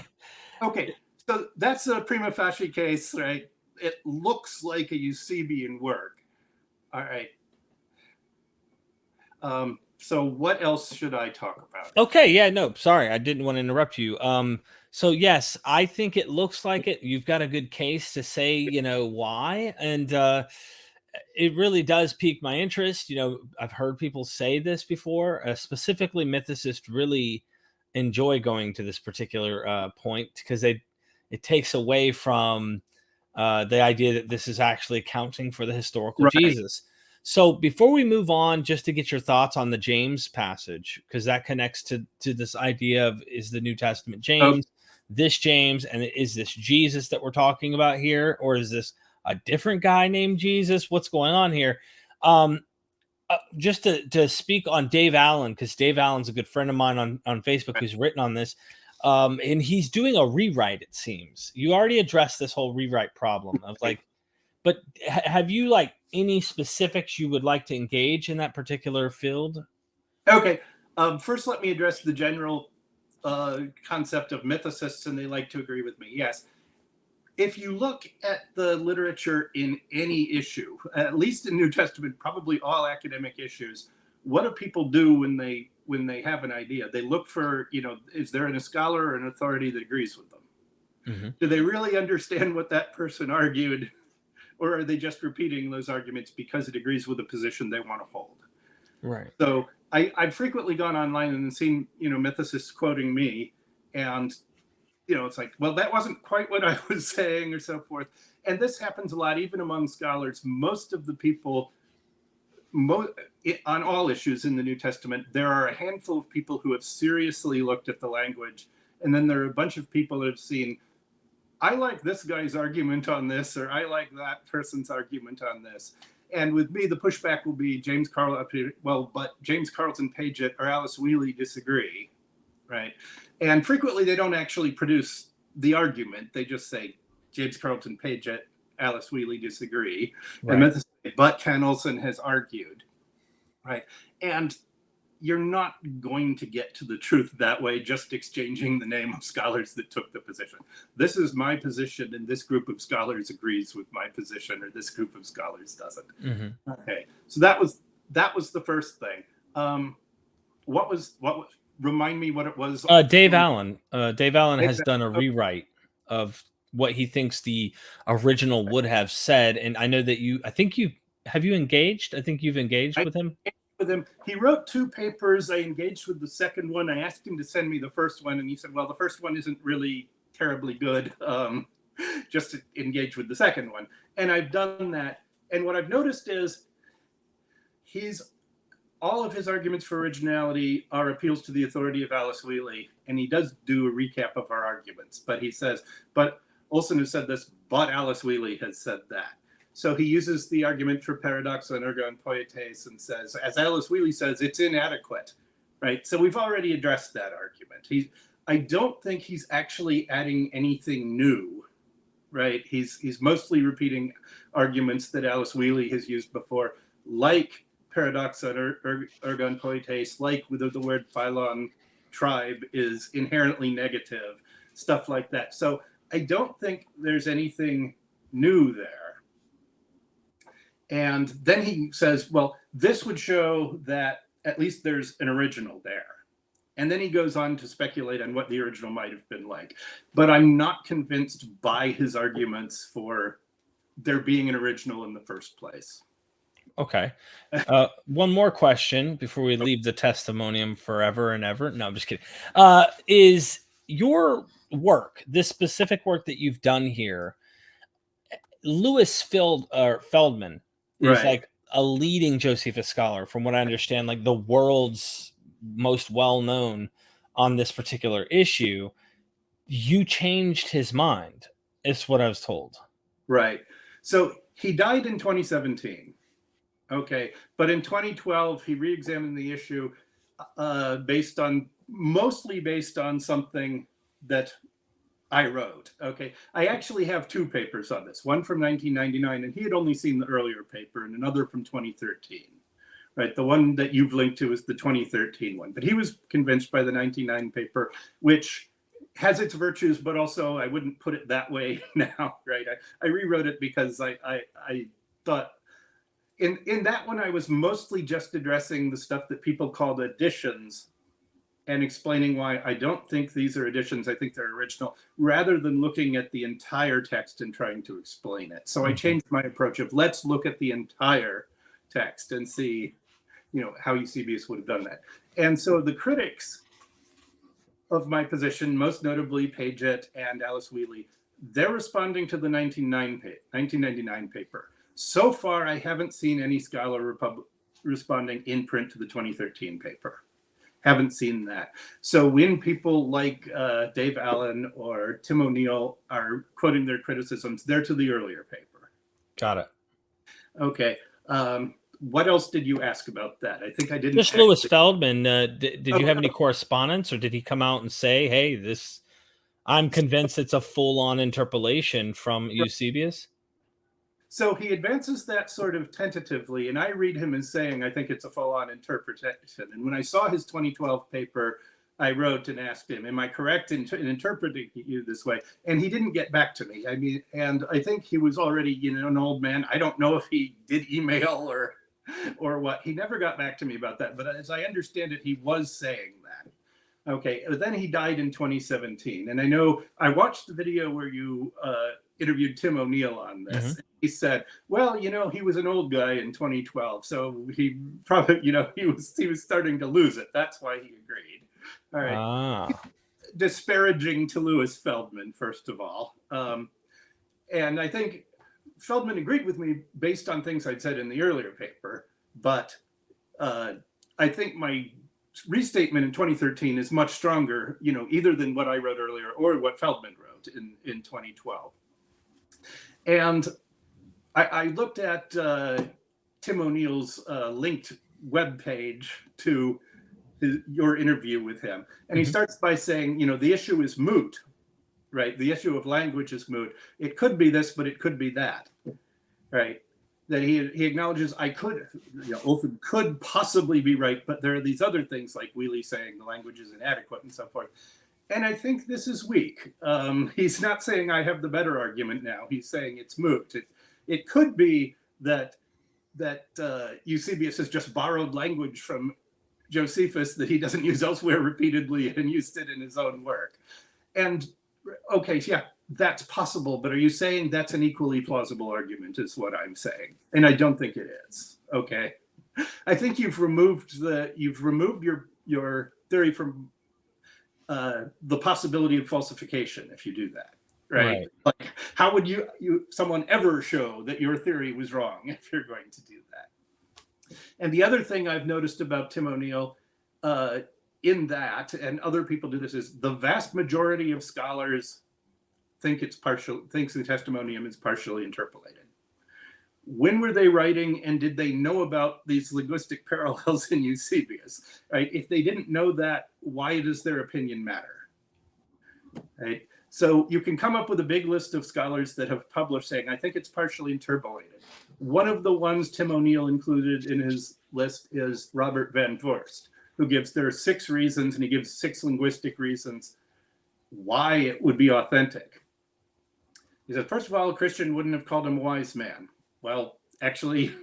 Okay, so that's a prima facie case, right? It looks like a Eusebian work. All right. So what else should I talk about? Okay, yeah, no, sorry, I didn't want to interrupt you. So yes, I think it looks like it. You've got a good case to say, why, and it really does pique my interest. I've heard people say this before. Specifically, mythicists really enjoy going to this particular point because it takes away from the idea that this is actually accounting for the historical Right. Jesus. So before we move on, just to get your thoughts on the James passage, because that connects to this idea of, is the New Testament James, this James, and is this Jesus that we're talking about here, or is this a different guy named Jesus? What's going on here? Just to speak on Dave Allen, because Dave Allen's a good friend of mine on Facebook who's written on this, and he's doing a rewrite, it seems. You already addressed this whole rewrite problem of but have you any specifics you would like to engage in that particular field? Okay. First, let me address the general concept of mythicists, and they like to agree with me. Yes. If you look at the literature in any issue, at least in New Testament, probably all academic issues, what do people do when they have an idea? They look for, is there a scholar or an authority that agrees with them? Mm-hmm. Do they really understand what that person argued? Or are they just repeating those arguments because it agrees with the position they want to hold? Right. So I've frequently gone online and seen, mythicists quoting me, and, it's like, well, that wasn't quite what I was saying, or so forth. And this happens a lot, even among scholars. Most of the people, on all issues in the New Testament, there are a handful of people who have seriously looked at the language. And then there are a bunch of people that have seen, I like this guy's argument on this, or I like that person's argument on this. And with me, the pushback will be but James Carlton Paget or Alice Wheely disagree, right? And frequently they don't actually produce the argument. They just say, James Carlton Paget, Alice Wheely disagree. Right. And then they say, but Ken Olson has argued, right? And you're not going to get to the truth that way, just exchanging the name of scholars that took the position. This is my position, and this group of scholars agrees with my position, or this group of scholars doesn't. Mm-hmm. Okay, so that was the first thing. What was remind me what it was? Dave Allen. Dave Allen has done a rewrite of what he thinks the original would have said, and I know that have you engaged? I think you've engaged with him. With him. He wrote 2 papers. I engaged with the second one. I asked him to send me the first one, and he said, well, the first one isn't really terribly good. Just to engage with the second one. And I've done that. And what I've noticed is all of his arguments for originality are appeals to the authority of Alice Wheely. And he does do a recap of our arguments. But he says, but Olson has said this, but Alice Wheely has said that. So he uses the argument for paradoxa and erga and poietes and says, as Alice Wheely says, it's inadequate, right? So we've already addressed that argument. I don't think he's actually adding anything new, right? He's mostly repeating arguments that Alice Wheely has used before, like paradoxa and erga and poietes, like with the word phylon, tribe, is inherently negative, stuff like that. So I don't think there's anything new there. And then he says, well, this would show that at least there's an original there. And then he goes on to speculate on what the original might have been like. But I'm not convinced by his arguments for there being an original in the first place. Okay. One more question before we leave the testimonium forever and ever. No, I'm just kidding. Is your work, this specific work that you've done here, Louis Feldman, is like a leading Josephus scholar, from what I understand, like the world's most well-known on this particular issue, you changed his mind. Is what I was told. Right. So he died in 2017. Okay. But in 2012, he re-examined the issue mostly based on something that I wrote. Okay. I actually have two papers on this, one from 1999, and he had only seen the earlier paper, and another from 2013. Right. The one that you've linked to is the 2013 one. But he was convinced by the 99 paper, which has its virtues, but also I wouldn't put it that way now. Right. I rewrote it because I thought in that one I was mostly just addressing the stuff that people called additions and explaining why I don't think these are additions. I think they're original, rather than looking at the entire text and trying to explain it. So I changed my approach of let's look at the entire text and see, how Eusebius would have done that. And so the critics of my position, most notably Paget and Alice Wheatley, they're responding to the 1999 paper. So far, I haven't seen any scholar responding in print to the 2013 paper. Haven't seen that. So when people like Dave Allen or Tim O'Neill are quoting their criticisms, they're to the earlier paper. Got it. Okay. What else did you ask about that? I think I didn't. Just Louis Feldman. Did you have any correspondence, or did he come out and say, "Hey, I'm convinced it's a full-on interpolation from Eusebius"? So he advances that sort of tentatively, and I read him as saying, "I think it's a full-on interpretation." And when I saw his 2012 paper, I wrote and asked him, "Am I correct in interpreting you this way?" And he didn't get back to me. I mean, and I think he was already, an old man. I don't know if he did email or what. He never got back to me about that. But as I understand it, he was saying that. Okay. But then he died in 2017. And I know I watched the video where you interviewed Tim O'Neill on this. Mm-hmm. He said, well, he was an old guy in 2012. So he probably, he was starting to lose it. That's why he agreed. All right. Disparaging to Louis Feldman, first of all. And I think Feldman agreed with me based on things I'd said in the earlier paper, but I think my restatement in 2013 is much stronger, either than what I wrote earlier or what Feldman wrote in 2012. And I looked at Tim O'Neill's linked webpage to your interview with him, and he starts by saying, the issue is moot. Right, the issue of language is moot. It could be this, but it could be that. Right, that he acknowledges Olson could possibly be right, but there are these other things like Wheatley saying the language is inadequate and so forth. And I think this is weak. He's not saying I have the better argument now. He's saying it's moot. It could be that Eusebius has just borrowed language from Josephus that he doesn't use elsewhere repeatedly and used it in his own work. And okay, yeah, that's possible, but are you saying that's an equally plausible argument is what I'm saying? And I don't think it is. Okay. I think you've removed your theory from the possibility of falsification if you do that. Right? Like, how would someone ever show that your theory was wrong if you're going to do that? And the other thing I've noticed about Tim O'Neill in that, and other people do this, is the vast majority of scholars thinks the Testimonium is partially interpolated. When were they writing, and did they know about these linguistic parallels in Eusebius? Right? If they didn't know that, why does their opinion matter? Right? So you can come up with a big list of scholars that have published saying, I think it's partially interpolated. One of the ones Tim O'Neill included in his list is Robert Van Voorst, who there are 6 reasons, and he gives 6 linguistic reasons why it would be authentic. He said, first of all, a Christian wouldn't have called him a wise man. Well, actually,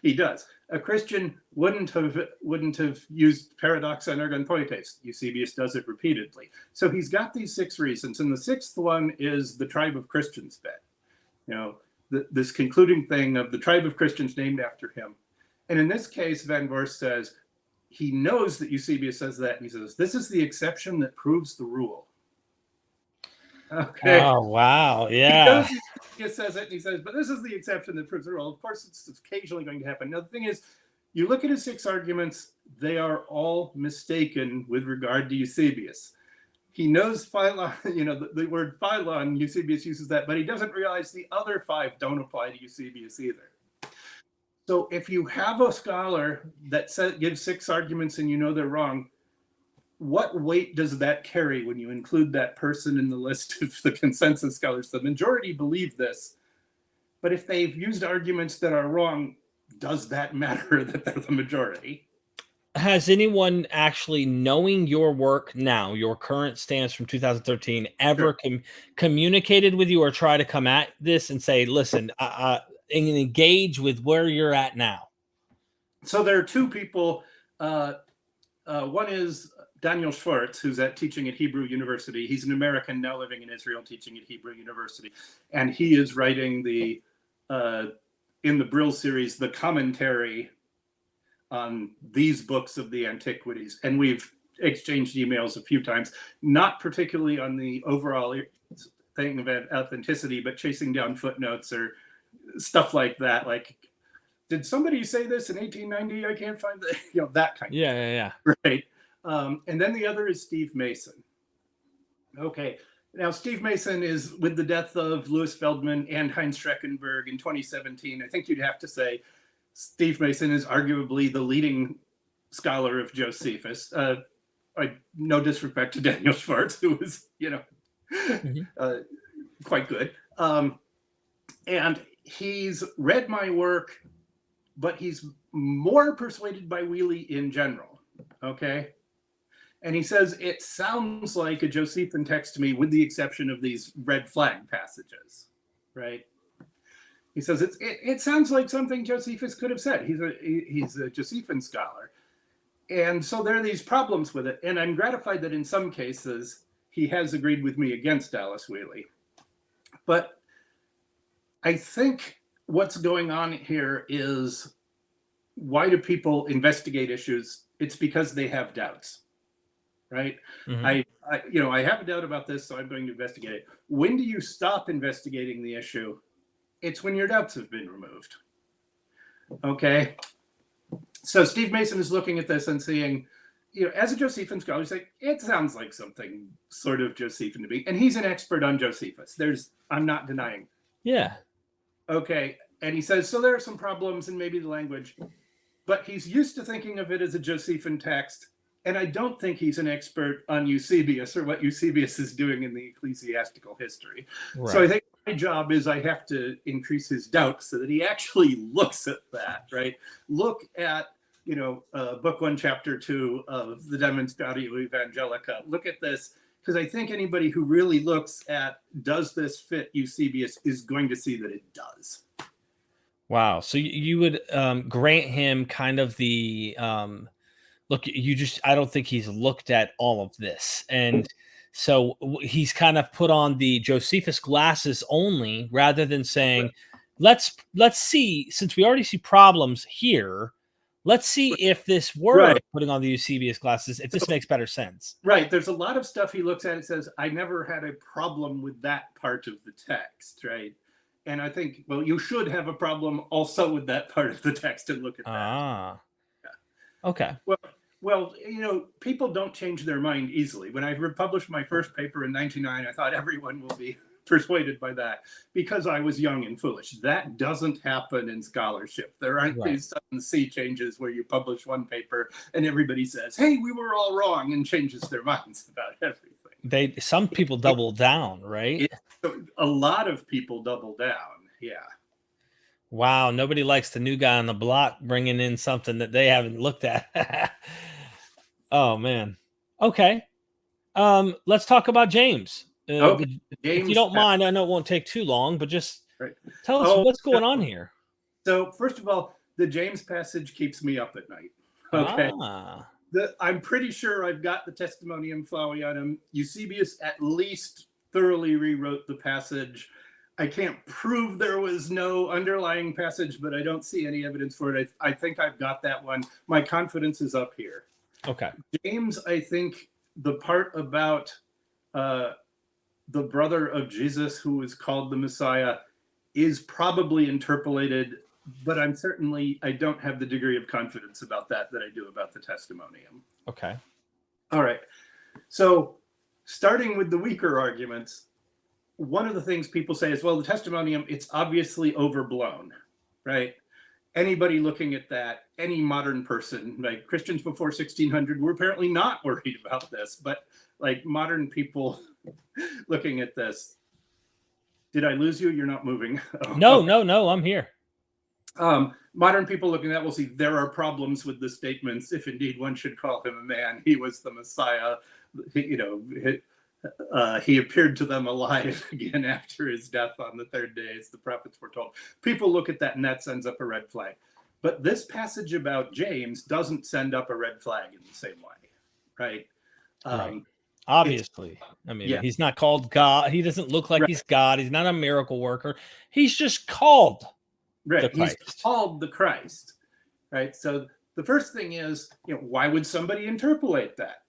he does. A Christian wouldn't have used paradox energon poietes. Eusebius does it repeatedly. So he's got these 6 reasons, and the 6th one is the tribe of Christians bit. This concluding thing of the tribe of Christians named after him. And in this case, Van Voorst says, he knows that Eusebius says that, and he says, this is the exception that proves the rule. Okay. Oh, wow. Yeah. He says it, and he says, but this is the exception that proves the rule. Of course, it's occasionally going to happen. Now, the thing is, You look at his 6 arguments, they are all mistaken with regard to Eusebius. He knows phylon, the word phylon, Eusebius uses that, but he doesn't realize the other 5 don't apply to Eusebius either. So if you have a scholar that gives 6 arguments and you know they're wrong, what weight does that carry when you include that person in the list of the consensus scholars? The majority believe this, but if they've used arguments that are wrong, does that matter that they're the majority? Has anyone actually, knowing your work now, your current stance from 2013, ever communicated with you or try to come at this and say, listen, and engage with where you're at now? So there are 2 people. One is Daniel Schwartz, who's teaching at Hebrew University. He's an American now living in Israel, teaching at Hebrew University. And he is writing in the Brill series, the commentary on these books of the antiquities. And we've exchanged emails a few times, not particularly on the overall thing of authenticity, but chasing down footnotes or stuff like that. Like, did somebody say this in 1890? I can't find that kind of thing. Yeah. Right. And then the other is Steve Mason. Okay. Now, Steve Mason is, with the death of Louis Feldman and Heinz Schreckenberg in 2017, I think you'd have to say Steve Mason is arguably the leading scholar of Josephus. No disrespect to Daniel Schwartz, who was, quite good. And he's read my work, but he's more persuaded by Wheely in general. Okay. And he says, it sounds like a Josephine text to me, with the exception of these red flag passages, right? He says, it sounds like something Josephus could have said. He's a Josephine scholar. And so there are these problems with it. And I'm gratified that in some cases, he has agreed with me against Alice Wheely. But I think what's going on here is, why do people investigate issues? It's because they have doubts, right? Mm-hmm. I have a doubt about this, so I'm going to investigate it. When do you stop investigating the issue? It's when your doubts have been removed. Okay. So Steve Mason is looking at this and seeing, as a Josephine scholar, he's like, it sounds like something sort of Josephine to me. And he's an expert on Josephus. I'm not denying. Yeah. Okay. And he says, so there are some problems in maybe the language, but he's used to thinking of it as a Josephine text. And I don't think he's an expert on Eusebius or what Eusebius is doing in the ecclesiastical history. Right. So I think my job is I have to increase his doubts so that he actually looks at that, right? Look at, book 1, chapter 2 of the Demonstratio Evangelica. Look at this, because I think anybody who really looks at, does this fit Eusebius, is going to see that it does. Wow. So you would grant him kind of the... look, I don't think he's looked at all of this. And so he's kind of put on the Josephus glasses only, rather than saying, let's see, since we already see problems here, let's see if this were putting on the Eusebius glasses, if this makes better sense. Right. There's a lot of stuff he looks at and says, I never had a problem with that part of the text, right? And I think, well, you should have a problem also with that part of the text and look at that. Ah. Yeah. Okay. Well, people don't change their mind easily. When I published my first paper in 1999, I thought everyone will be persuaded by that because I was young and foolish. That doesn't happen in scholarship. There aren't these sudden sea changes where you publish one paper and everybody says, hey, we were all wrong, and changes their minds about everything. Some people double down, right? A lot of people double down. Yeah. Wow. Nobody likes the new guy on the block bringing in something that they haven't looked at. Oh, man. Okay. Let's talk about James. James. If you don't mind, I know it won't take too long, but just tell us what's going on here. So first of all, the James passage keeps me up at night. Okay. I'm pretty sure I've got the Testimonium Flavianum. Eusebius at least thoroughly rewrote the passage. I can't prove there was no underlying passage, but I don't see any evidence for it. I think I've got that one. My confidence is up here. Okay. James, I think the part about the brother of Jesus who is called the Messiah is probably interpolated but I don't have the degree of confidence about that I do about the Testimonium. Okay. All right. So starting with the weaker arguments, one of the things people say is, well, the Testimonium, it's obviously overblown, right? Anybody looking at that, any modern person, like Christians before 1600 were apparently not worried about this, but like modern people looking at this. Did I lose you? You're not moving. No, I'm here. Modern people looking at that will see there are problems with the statements. If indeed one should call him a man, he was the Messiah. He appeared to them alive again after his death on the third day, as the prophets foretold. People look at that and that sends up a red flag. But this passage about James doesn't send up a red flag in the same way, right? Right. Obviously. I mean, he's not called God. He doesn't look like he's God. He's not a miracle worker. He's just called the Christ. He's called the Christ, right? So the first thing is, why would somebody interpolate that,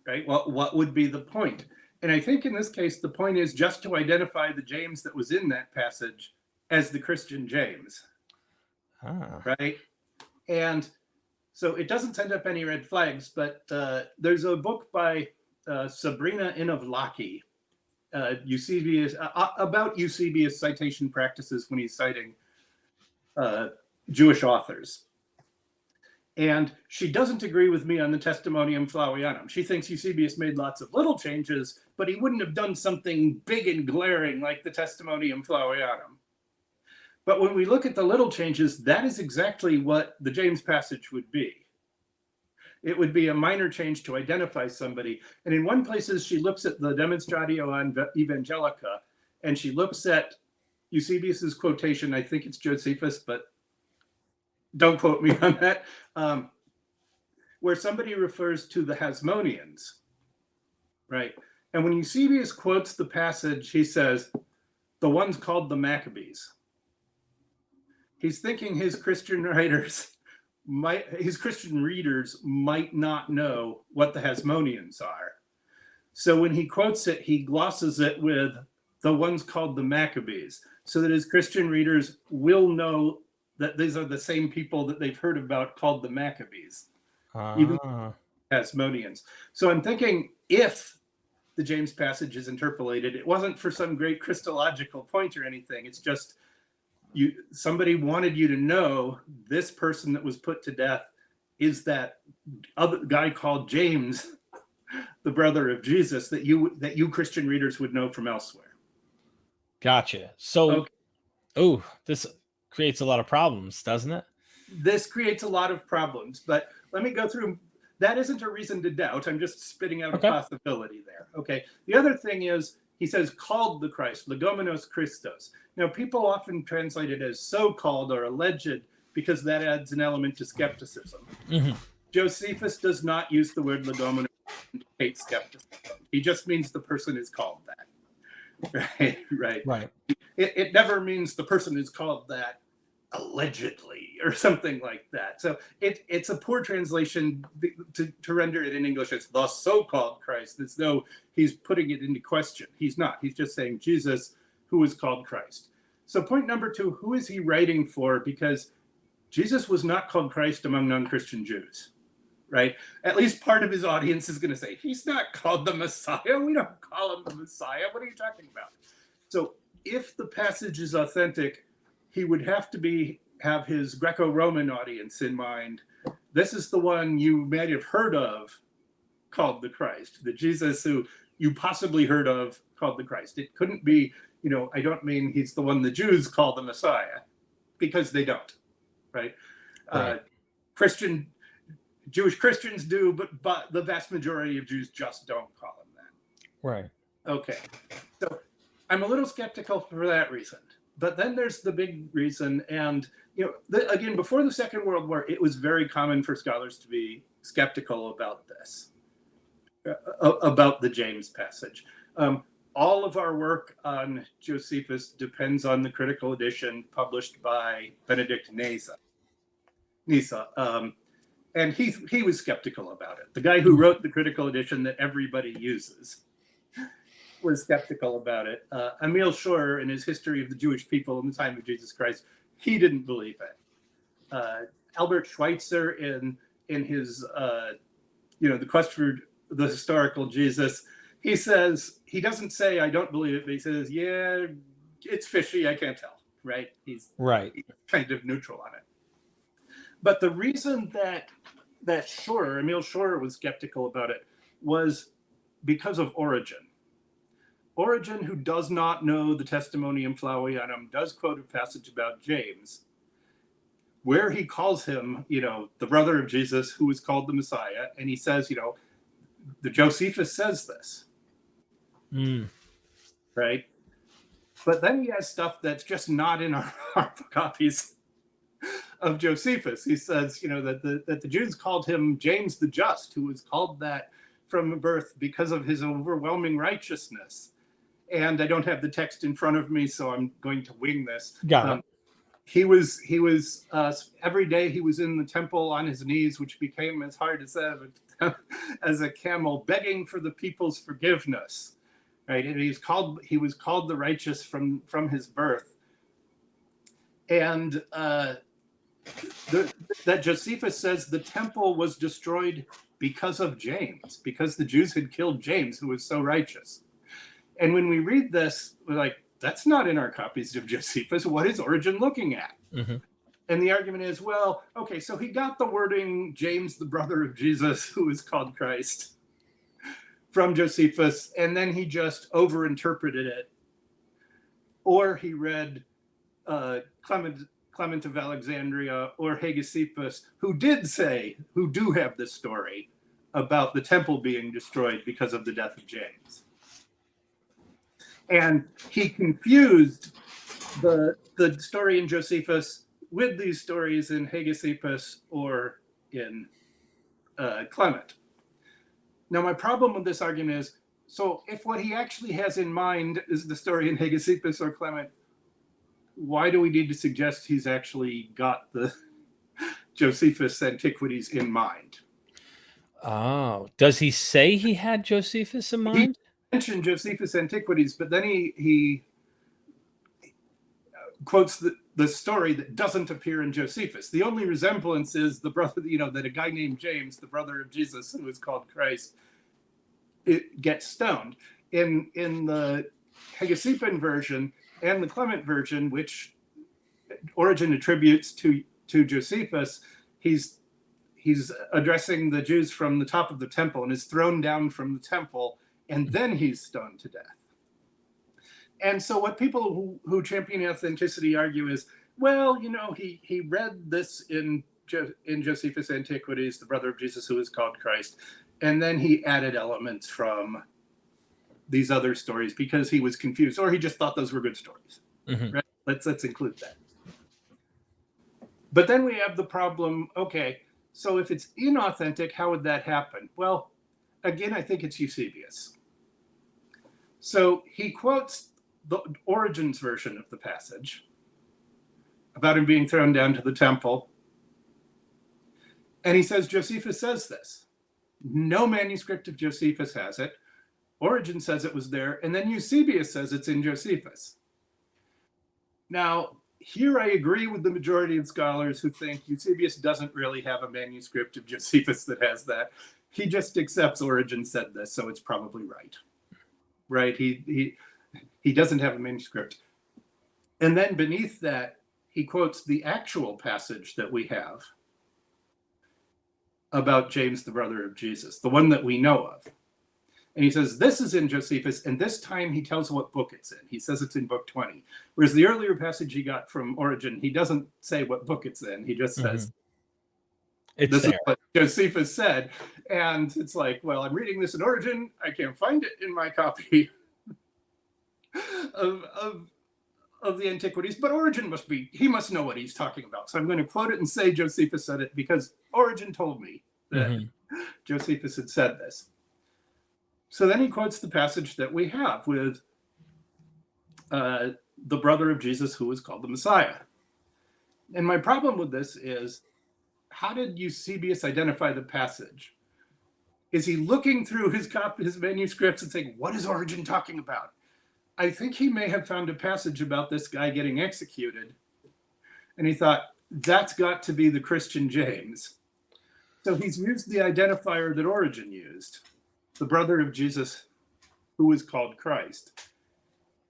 right? Well, what would be the point? And I think in this case, the point is just to identify the James that was in that passage as the Christian James, right? And so it doesn't send up any red flags, but there's a book by Sabrina Inovlaki, Eusebius, about Eusebius citation practices when he's citing Jewish authors. And she doesn't agree with me on the Testimonium Flavianum. She thinks Eusebius made lots of little changes, but he wouldn't have done something big and glaring like the Testimonium Flavianum. But when we look at the little changes, that is exactly what the James passage would be. It would be a minor change to identify somebody. And in one places, she looks at the Demonstratio on Evangelica, and she looks at Eusebius's quotation. I think it's Josephus, but don't quote me on that, where somebody refers to the Hasmoneans, right? And when Eusebius quotes the passage, he says, the ones called the Maccabees. He's thinking his Christian readers might not know what the Hasmoneans are. So when he quotes it, he glosses it with the ones called the Maccabees, so that his Christian readers will know that these are the same people that they've heard about called the Maccabees, even Hasmoneans. So I'm thinking if the James passage is interpolated, it wasn't for some great Christological point or anything. It's just somebody wanted you to know this person that was put to death is that other guy called James, the brother of Jesus, that you Christian readers would know from elsewhere. Gotcha. So, this creates a lot of problems, doesn't it? This creates a lot of problems, but let me go through. That isn't a reason to doubt. I'm just spitting out a possibility there. Okay. The other thing is, he says, called the Christ, legomenos Christos. Now, people often translate it as so-called or alleged because that adds an element to skepticism. Mm-hmm. Josephus does not use the word legomenos to indicate skepticism. He just means the person is called that. Right. It never means the person is called that allegedly or something like that. So it's a poor translation to render it in English as the so-called Christ, as though he's putting it into question. He's not. He's just saying Jesus, who is called Christ. So point number 2, who is he writing for? Because Jesus was not called Christ among non-Christian Jews, right? At least part of his audience is going to say, he's not called the Messiah. We don't call him the Messiah. What are you talking about? So if the passage is authentic, he would have to have his Greco-Roman audience in mind. This is the one you might have heard of called the Christ, the Jesus who you possibly heard of called the Christ. It couldn't be, I don't mean he's the one the Jews call the Messiah, because they don't, right? Jewish Christians do, but the vast majority of Jews just don't call him that. Right. Okay. So I'm a little skeptical for that reason. But then there's the big reason, and again, before the Second World War, it was very common for scholars to be skeptical about this, about the James passage. All of our work on Josephus depends on the critical edition published by Benedict Nyssa. And he was skeptical about it. The guy who wrote the critical edition that everybody uses was skeptical about it. Emil Schur, in his History of the Jewish People in the Time of Jesus Christ, he didn't believe it. Albert Schweitzer in his the Quest for the Historical Jesus, he says, he doesn't say I don't believe it, but he says, yeah, it's fishy, I can't tell, right? He's kind of neutral on it. But the reason that Emil Schorer was skeptical about it was because of Origen. Origen, who does not know the Testimonium Flavianum, does quote a passage about James, where he calls him, the brother of Jesus, who is called the Messiah, and he says, the Josephus says this, right? But then he has stuff that's just not in our copies of Josephus. He says, that the Jews called him James the Just, who was called that from birth because of his overwhelming righteousness. And I don't have the text in front of me, so I'm going to wing this. Got it. He was every day he was in the temple on his knees, which became as hard as a camel, begging for the people's forgiveness. Right, and he was called the righteous from his birth, and that Josephus says the temple was destroyed because of James, because the Jews had killed James, who was so righteous. And when we read this, we're like, that's not in our copies of Josephus. What is Origen looking at? Mm-hmm. And the argument is, well, okay, so he got the wording James, the brother of Jesus, who is called Christ, from Josephus, and then he just overinterpreted it. Or he read Clement of Alexandria or Hegesippus, who do have this story about the temple being destroyed because of the death of James. And he confused the story in Josephus with these stories in Hegesippus or in Clement. Now, my problem with this argument is, so if what he actually has in mind is the story in Hegesippus or Clement, why do we need to suggest he's actually got the Josephus Antiquities in mind? Oh, does he say he had Josephus in mind? He mentioned Josephus Antiquities, but then he quotes the story that doesn't appear in Josephus. The only resemblance is the brother, that a guy named James, the brother of Jesus, who is called Christ, it gets stoned. In the Hegesippan version and the Clement version, which Origen attributes to Josephus, he's addressing the Jews from the top of the temple and is thrown down from the temple, and then he's stoned to death. And so what people who champion authenticity argue is, well, he read this in Josephus Antiquities, the brother of Jesus who is called Christ, and then he added elements from these other stories because he was confused, or he just thought those were good stories. Mm-hmm. Right? Let's include that. But then we have the problem, okay, so if it's inauthentic, how would that happen? Well, again, I think it's Eusebius. So he quotes the Origen's version of the passage about him being thrown down to the temple. And he says, Josephus says this. No manuscript of Josephus has it. Origen says it was there. And then Eusebius says it's in Josephus. Now, here I agree with the majority of scholars who think Eusebius doesn't really have a manuscript of Josephus that has that. He just accepts Origen said this, so it's probably right. Right? He doesn't have a manuscript. And then beneath that, he quotes the actual passage that we have about James, the brother of Jesus, the one that we know of. And he says, this is in Josephus, and this time he tells what book it's in. He says it's in book 20. Whereas the earlier passage he got from Origen, he doesn't say what book it's in. He just says, this is what Josephus said. And it's like, well, I'm reading this in Origen. I can't find it in my copy of the Antiquities, but Origen must know what he's talking about. So I'm going to quote it and say Josephus said it because Origen told me that Josephus had said this. So then he quotes the passage that we have with the brother of Jesus who was called the Messiah. And my problem with this is, how did Eusebius identify the passage? Is he looking through his manuscripts and saying, what is Origen talking about? I think he may have found a passage about this guy getting executed. And he thought, that's got to be the Christian James. So he's used the identifier that Origen used, the brother of Jesus who was called Christ.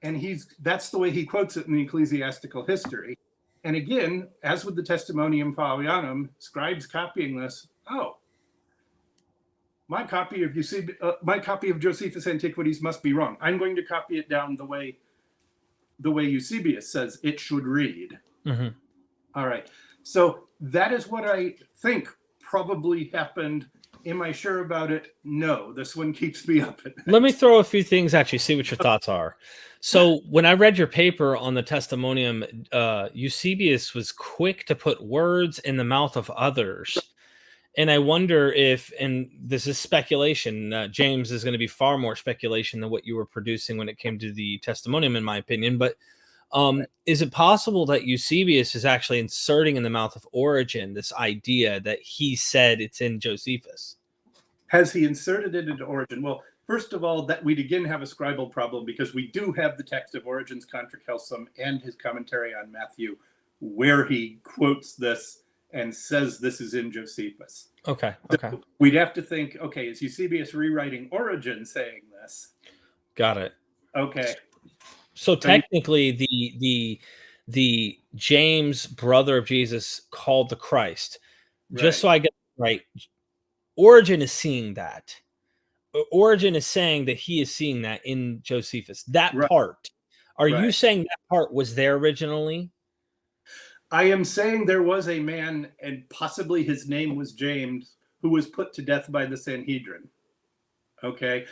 And that's the way he quotes it in the ecclesiastical history. And again, as with the Testimonium Flavianum, scribes copying this, my copy of Josephus' Antiquities must be wrong. I'm going to copy it down the way Eusebius says it should read. Mm-hmm. All right. So that is what I think probably happened. Am I sure about it? No. This one keeps me up at night. Let me throw a few things at you, see what your thoughts are. So when I read your paper on the Testimonium, Eusebius was quick to put words in the mouth of others. And I wonder if, and this is speculation, James is going to be far more speculation than what you were producing when it came to the Testimonium, in my opinion. But is it possible that Eusebius is actually inserting in the mouth of Origen this idea that he said it's in Josephus? Has he inserted it into Origen? Well, first of all, that we'd again have a scribal problem because we do have the text of Origen's Contra Celsum and his commentary on Matthew where he quotes this and says this is in Josephus. Okay. So we'd have to think, okay, is Eusebius rewriting Origen saying this? Got it. Okay. So technically, the James, brother of Jesus, called the Christ. Right. Just so I get it right, Origen is seeing that. Origen is saying that he is seeing that in Josephus. That part. Are you saying that part was there originally? I am saying there was a man, and possibly his name was James, who was put to death by the Sanhedrin. Okay,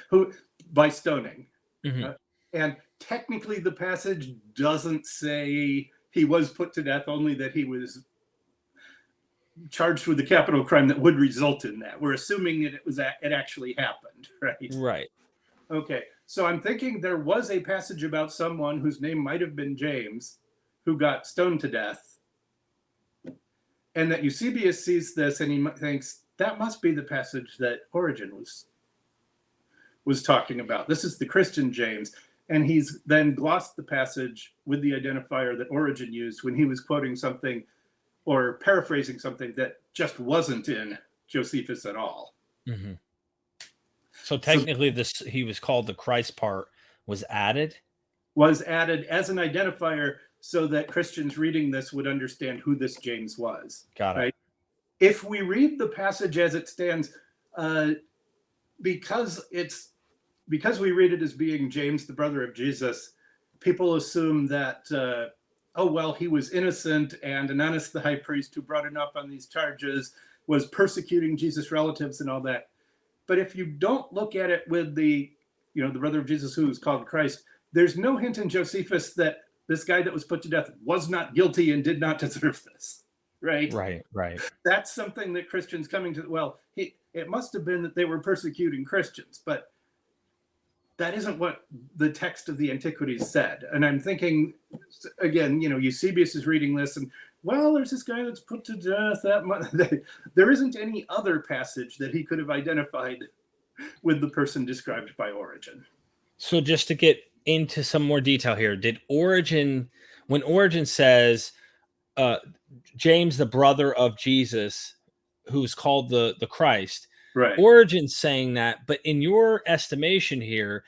by stoning. Mm-hmm. And technically, the passage doesn't say he was put to death, only that he was charged with a capital crime that would result in that. We're assuming that it actually happened, right? Right. Okay, so I'm thinking there was a passage about someone whose name might have been James, who got stoned to death. And that Eusebius sees this and he thinks that must be the passage that Origen was talking about. This is the Christian James. And he's then glossed the passage with the identifier that Origen used when he was quoting something or paraphrasing something that just wasn't in Josephus at all. Mm-hmm. So technically he was called the Christ part was added? Was added as an identifier so that Christians reading this would understand who this James was. Got it. Right? If we read the passage as it stands, because we read it as being James, the brother of Jesus, people assume that, he was innocent, and Ananus, the high priest who brought him up on these charges, was persecuting Jesus' relatives and all that. But if you don't look at it with the brother of Jesus who was called Christ, there's no hint in Josephus that this guy that was put to death was not guilty and did not deserve this, right? Right. That's something that Christians coming to, it must have been that they were persecuting Christians, but that isn't what the text of the Antiquities said. And I'm thinking, again, Eusebius is reading this and, there's this guy that's put to death. There isn't any other passage that he could have identified with the person described by Origen. So just to get into some more detail here, when Origen says James, the brother of Jesus, who's called the Christ, right? Origen's saying that, but in your estimation here,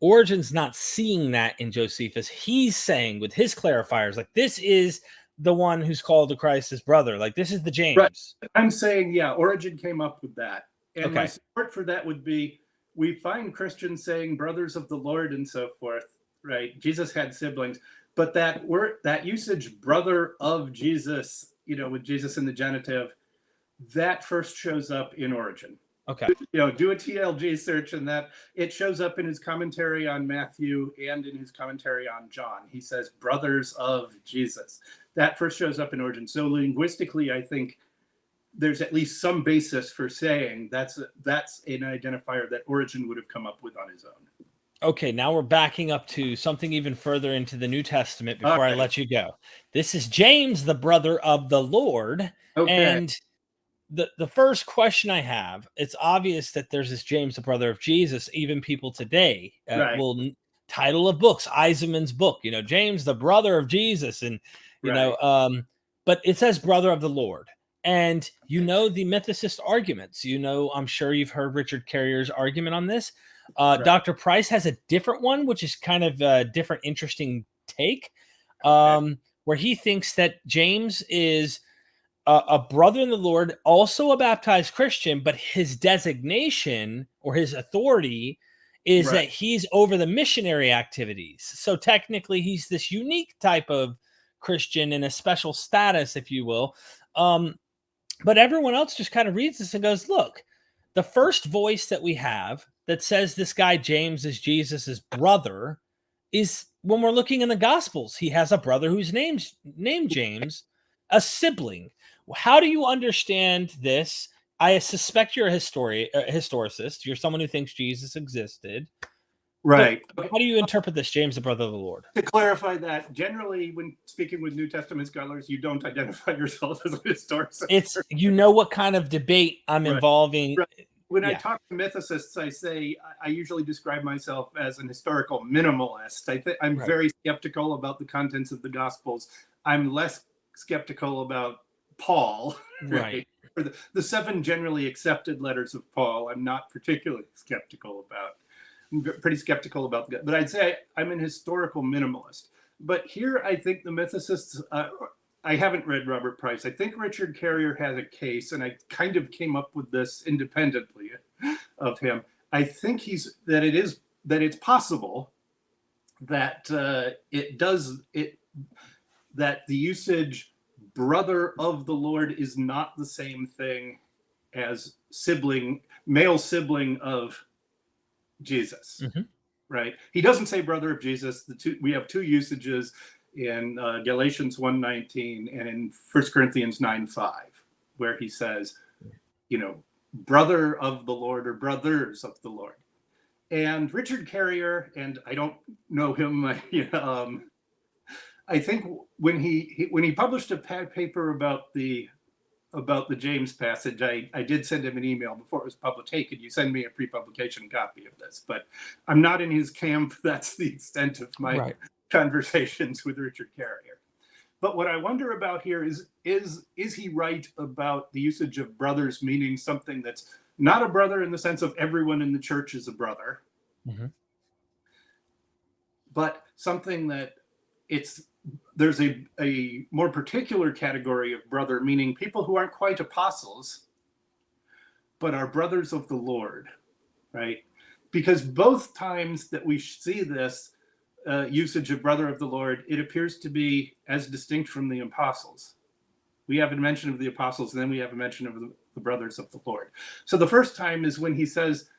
Origen's not seeing that in Josephus. He's saying with his clarifiers, like, this is the one who's called the Christ, his brother. Like, this is the James. Right. I'm saying, Origen came up with that. And my support for that would be, we find Christians saying brothers of the Lord and so forth, right? Jesus had siblings, but that word, that usage, brother of Jesus, with Jesus in the genitive, that first shows up in Origen. Okay. Do a TLG search and that it shows up in his commentary on Matthew and in his commentary on John. He says brothers of Jesus. That first shows up in Origen. So linguistically, I think there's at least some basis for saying that's an identifier that Origen would have come up with on his own. Okay, now we're backing up to something even further into the New Testament before I let you go. This is James, the brother of the Lord. Okay. And the first question I have, it's obvious that there's this James, the brother of Jesus. Even people today will title of books, Eisenman's book, James, the brother of Jesus. And, but it says brother of the Lord. And you know the mythicist arguments. You know, I'm sure you've heard Richard Carrier's argument on this. Right. Dr. Price has a different one, which is kind of a different, interesting take, where he thinks that James is a brother in the Lord, also a baptized Christian, but his designation or his authority is Right. that he's over the missionary activities. So technically, he's this unique type of Christian in a special status, if you will. But everyone else just kind of reads this and goes, look, the first voice that we have that says this guy James is Jesus's brother is when we're looking in the Gospels. He has a brother who's named James, a sibling. How do you understand this? I suspect you're a historicist. You're someone who thinks Jesus existed. Right. But how do you interpret this, James, the brother of the Lord? To clarify that, generally, when speaking with New Testament scholars, you don't identify yourself as a historicist. It's, you know, what kind of debate I'm involving. Right. When I talk to mythicists, I say I usually describe myself as an historical minimalist. I'm very skeptical about the contents of the Gospels. I'm less skeptical about Paul. Right. For the 7 generally accepted letters of Paul, I'm not particularly skeptical about. I'm pretty skeptical about that. But I'd say I'm an historical minimalist. But here, I think the mythicists, I haven't read Robert Price. I think Richard Carrier has a case, and I kind of came up with this independently of him. I think that it's possible that that the usage brother of the Lord is not the same thing as male sibling of Jesus. Mm-hmm. Right? He doesn't say brother of Jesus. We have 2 usages in Galatians 1:19 and in 1 Corinthians 9:5, where he says, brother of the Lord or brothers of the Lord. And Richard Carrier, and I don't know him, I think when he published a paper about the James passage, I did send him an email before it was published. Hey, could you send me a pre-publication copy of this? But I'm not in his camp. That's the extent of my conversations with Richard Carrier. But what I wonder about here is he right about the usage of brothers meaning something that's not a brother in the sense of everyone in the church is a brother, but something that there's a more particular category of brother, meaning people who aren't quite apostles, but are brothers of the Lord, right? Because both times that we see this usage of brother of the Lord, it appears to be as distinct from the apostles. We have a mention of the apostles, and then we have a mention of the brothers of the Lord. So the first time is when he says,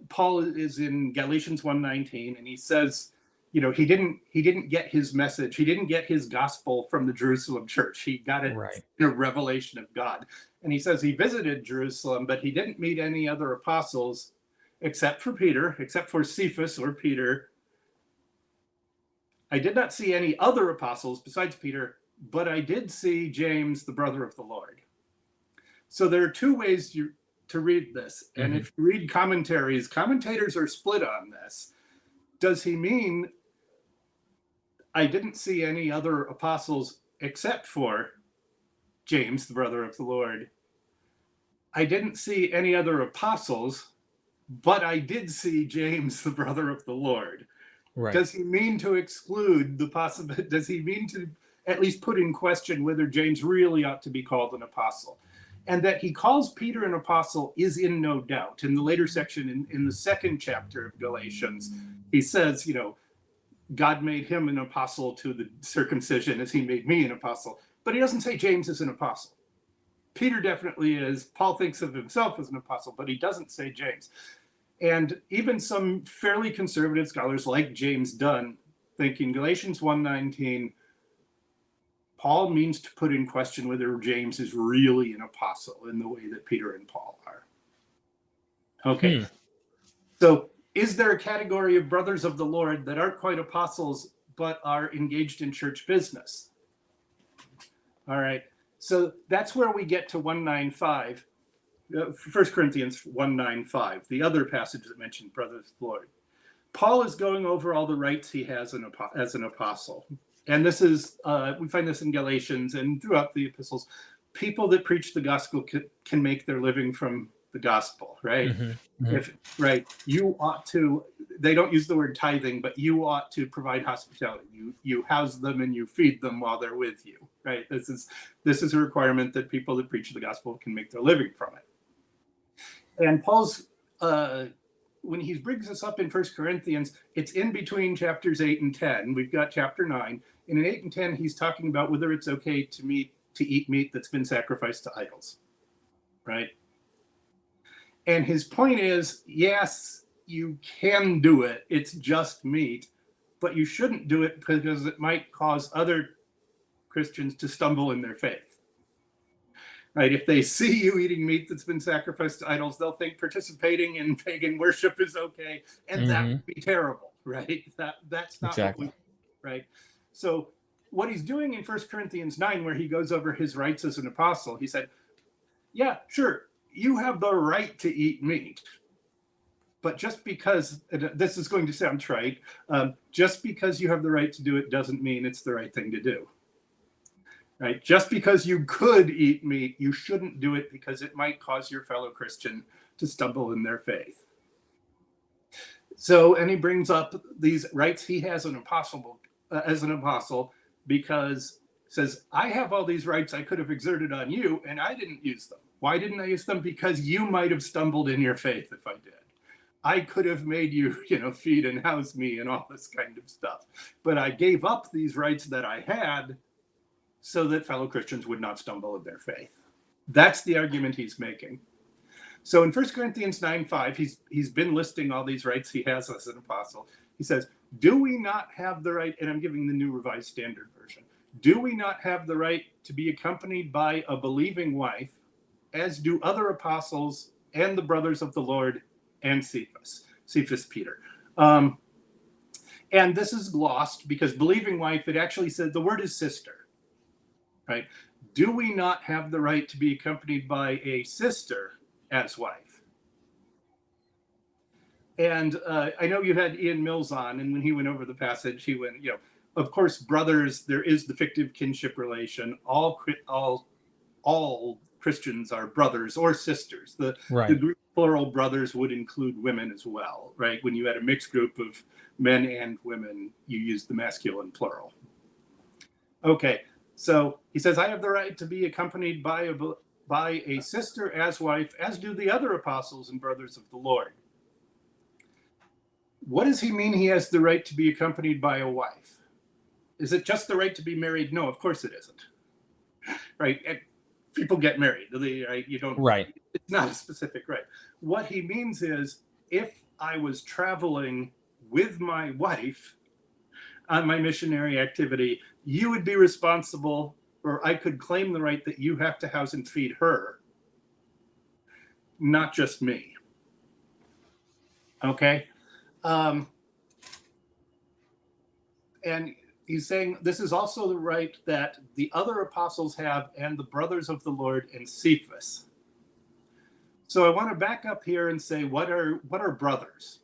Paul is in Galatians 1:19, and he says, he didn't get his message. He didn't get his gospel from the Jerusalem church. He got it in a revelation of God. And he says he visited Jerusalem, but he didn't meet any other apostles except for Cephas or Peter. I did not see any other apostles besides Peter, but I did see James, the brother of the Lord. So there are 2 ways to read this. And if you read commentators are split on this. Does he mean I didn't see any other apostles except for James, the brother of the Lord? I didn't see any other apostles, but I did see James, the brother of the Lord. Right. Does he mean to exclude the possibility? Does he mean to at least put in question whether James really ought to be called an apostle? And that he calls Peter an apostle is in no doubt. In the later section, in the 2nd chapter of Galatians, he says, God made him an apostle to the circumcision as he made me an apostle. But he doesn't say James is an apostle. Peter definitely is. Paul thinks of himself as an apostle, but he doesn't say James. And even some fairly conservative scholars like James Dunn think in Galatians 1:19, Paul means to put in question whether James is really an apostle in the way that Peter and Paul are. Okay. So is there a category of brothers of the Lord that aren't quite apostles, but are engaged in church business? All right. So that's where we get to 1:9:5, 1 Corinthians 1:9:5, the other passage that mentioned brothers of the Lord. Paul is going over all the rights he has as an apostle. and this is, we find this in Galatians and throughout the epistles, people that preach the gospel can make their living from the gospel, right? Right, you ought to, they don't use the word tithing, but you ought to provide hospitality. You house them and you feed them while they're with you, right? This is a requirement that people that preach the gospel can make their living from it. And Paul's, when he brings this up in 1 Corinthians, it's in between chapters 8 and 10. We've got chapter 9. And in 8 and 10, he's talking about whether it's okay to eat meat that's been sacrificed to idols, right? And his point is, yes, you can do it. It's just meat, but you shouldn't do it because it might cause other Christians to stumble in their faith. Right? If they see you eating meat that's been sacrificed to idols, they'll think participating in pagan worship is okay, and that would be terrible, right? That's not exactly what we, right? So what he's doing in 1 Corinthians 9, where he goes over his rights as an apostle, he said, yeah, sure, you have the right to eat meat, but just because, this is going to sound trite, just because you have the right to do it doesn't mean it's the right thing to do. Right? Just because you could eat meat, you shouldn't do it because it might cause your fellow Christian to stumble in their faith. So, and he brings up these rights he has as an apostle, because says, I have all these rights I could have exerted on you, and I didn't use them. Why didn't I use them? Because you might have stumbled in your faith if I did. I could have made you, feed and house me and all this kind of stuff. But I gave up these rights that I had so that fellow Christians would not stumble in their faith. That's the argument he's making. So in 1 Corinthians 9:5, he's been listing all these rights he has as an apostle. He says, do we not have the right, and I'm giving the New Revised Standard Version, do we not have the right to be accompanied by a believing wife, as do other apostles and the brothers of the Lord and Cephas Peter? And this is glossed because believing wife, it actually said the word is sister. Right? Do we not have the right to be accompanied by a sister as wife? And I know you had Ian Mills on, and when he went over the passage, he went, of course, brothers, there is the fictive kinship relation. All Christians are brothers or sisters. The Greek plural brothers would include women as well, right? When you had a mixed group of men and women, you used the masculine plural. Okay. So he says, I have the right to be accompanied by a sister as wife, as do the other apostles and brothers of the Lord. What does he mean he has the right to be accompanied by a wife? Is it just the right to be married? No, of course it isn't. Right? And people get married. Right? You don't. Right. It's not a specific right. What he means is, if I was traveling with my wife on my missionary activity, you would be responsible, or I could claim the right that you have to house and feed her, not just me. Okay? And he's saying this is also the right that the other apostles have and the brothers of the Lord and Cephas. So I want to back up here and say, what are brothers?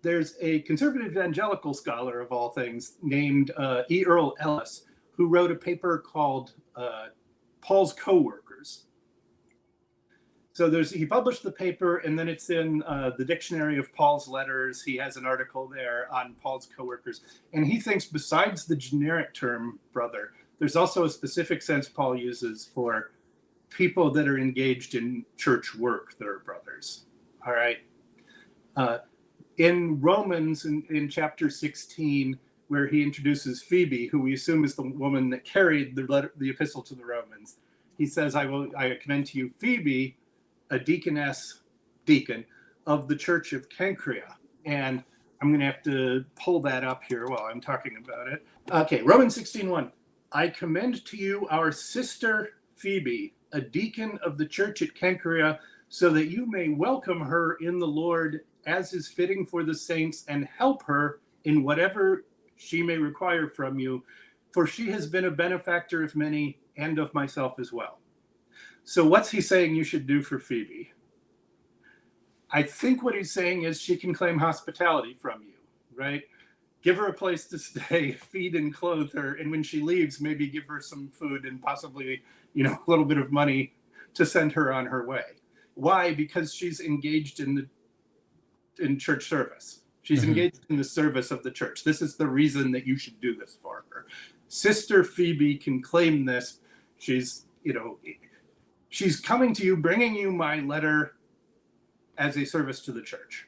There's a conservative evangelical scholar of all things named E. Earl Ellis, who wrote a paper called Paul's Co-workers. So he published the paper, and then it's in the Dictionary of Paul's Letters. He has an article there on Paul's co-workers. And he thinks besides the generic term brother, there's also a specific sense Paul uses for people that are engaged in church work that are brothers. All right. In Romans, in chapter 16, where he introduces Phoebe, who we assume is the woman that carried the epistle to the Romans, he says, I commend to you Phoebe, a deacon of the church of Cenchrea. And I'm going to have to pull that up here while I'm talking about it. Okay, Romans 16:1. I commend to you our sister Phoebe, a deacon of the church at Cenchrea, so that you may welcome her in the Lord as is fitting for the saints, and help her in whatever she may require from you, for she has been a benefactor of many and of myself as well. So what's he saying you should do for Phoebe? I think what he's saying is she can claim hospitality from you, right? give her a place to stay, feed and clothe her, and when she leaves, maybe give her some food and possibly, a little bit of money to send her on her way. Why? Because she's engaged in church service. She's engaged in the service of the church. This is the reason that you should do this for her. Sister Phoebe can claim this. She's coming to you, bringing you my letter as a service to the church.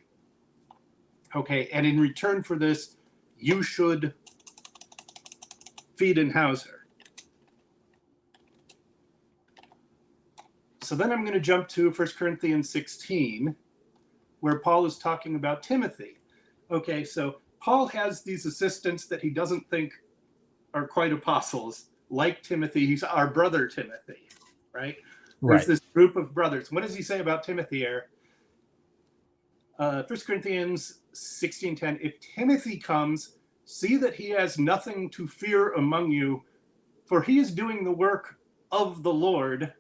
Okay, and in return for this, you should feed and house her. So then I'm going to jump to 1 Corinthians 16, where Paul is talking about Timothy. Okay, so Paul has these assistants that he doesn't think are quite apostles, like Timothy. He's our brother Timothy, right? There's this group of brothers. What does he say about Timothy here? 1 Corinthians 16:10, if Timothy comes, see that he has nothing to fear among you, for he is doing the work of the Lord,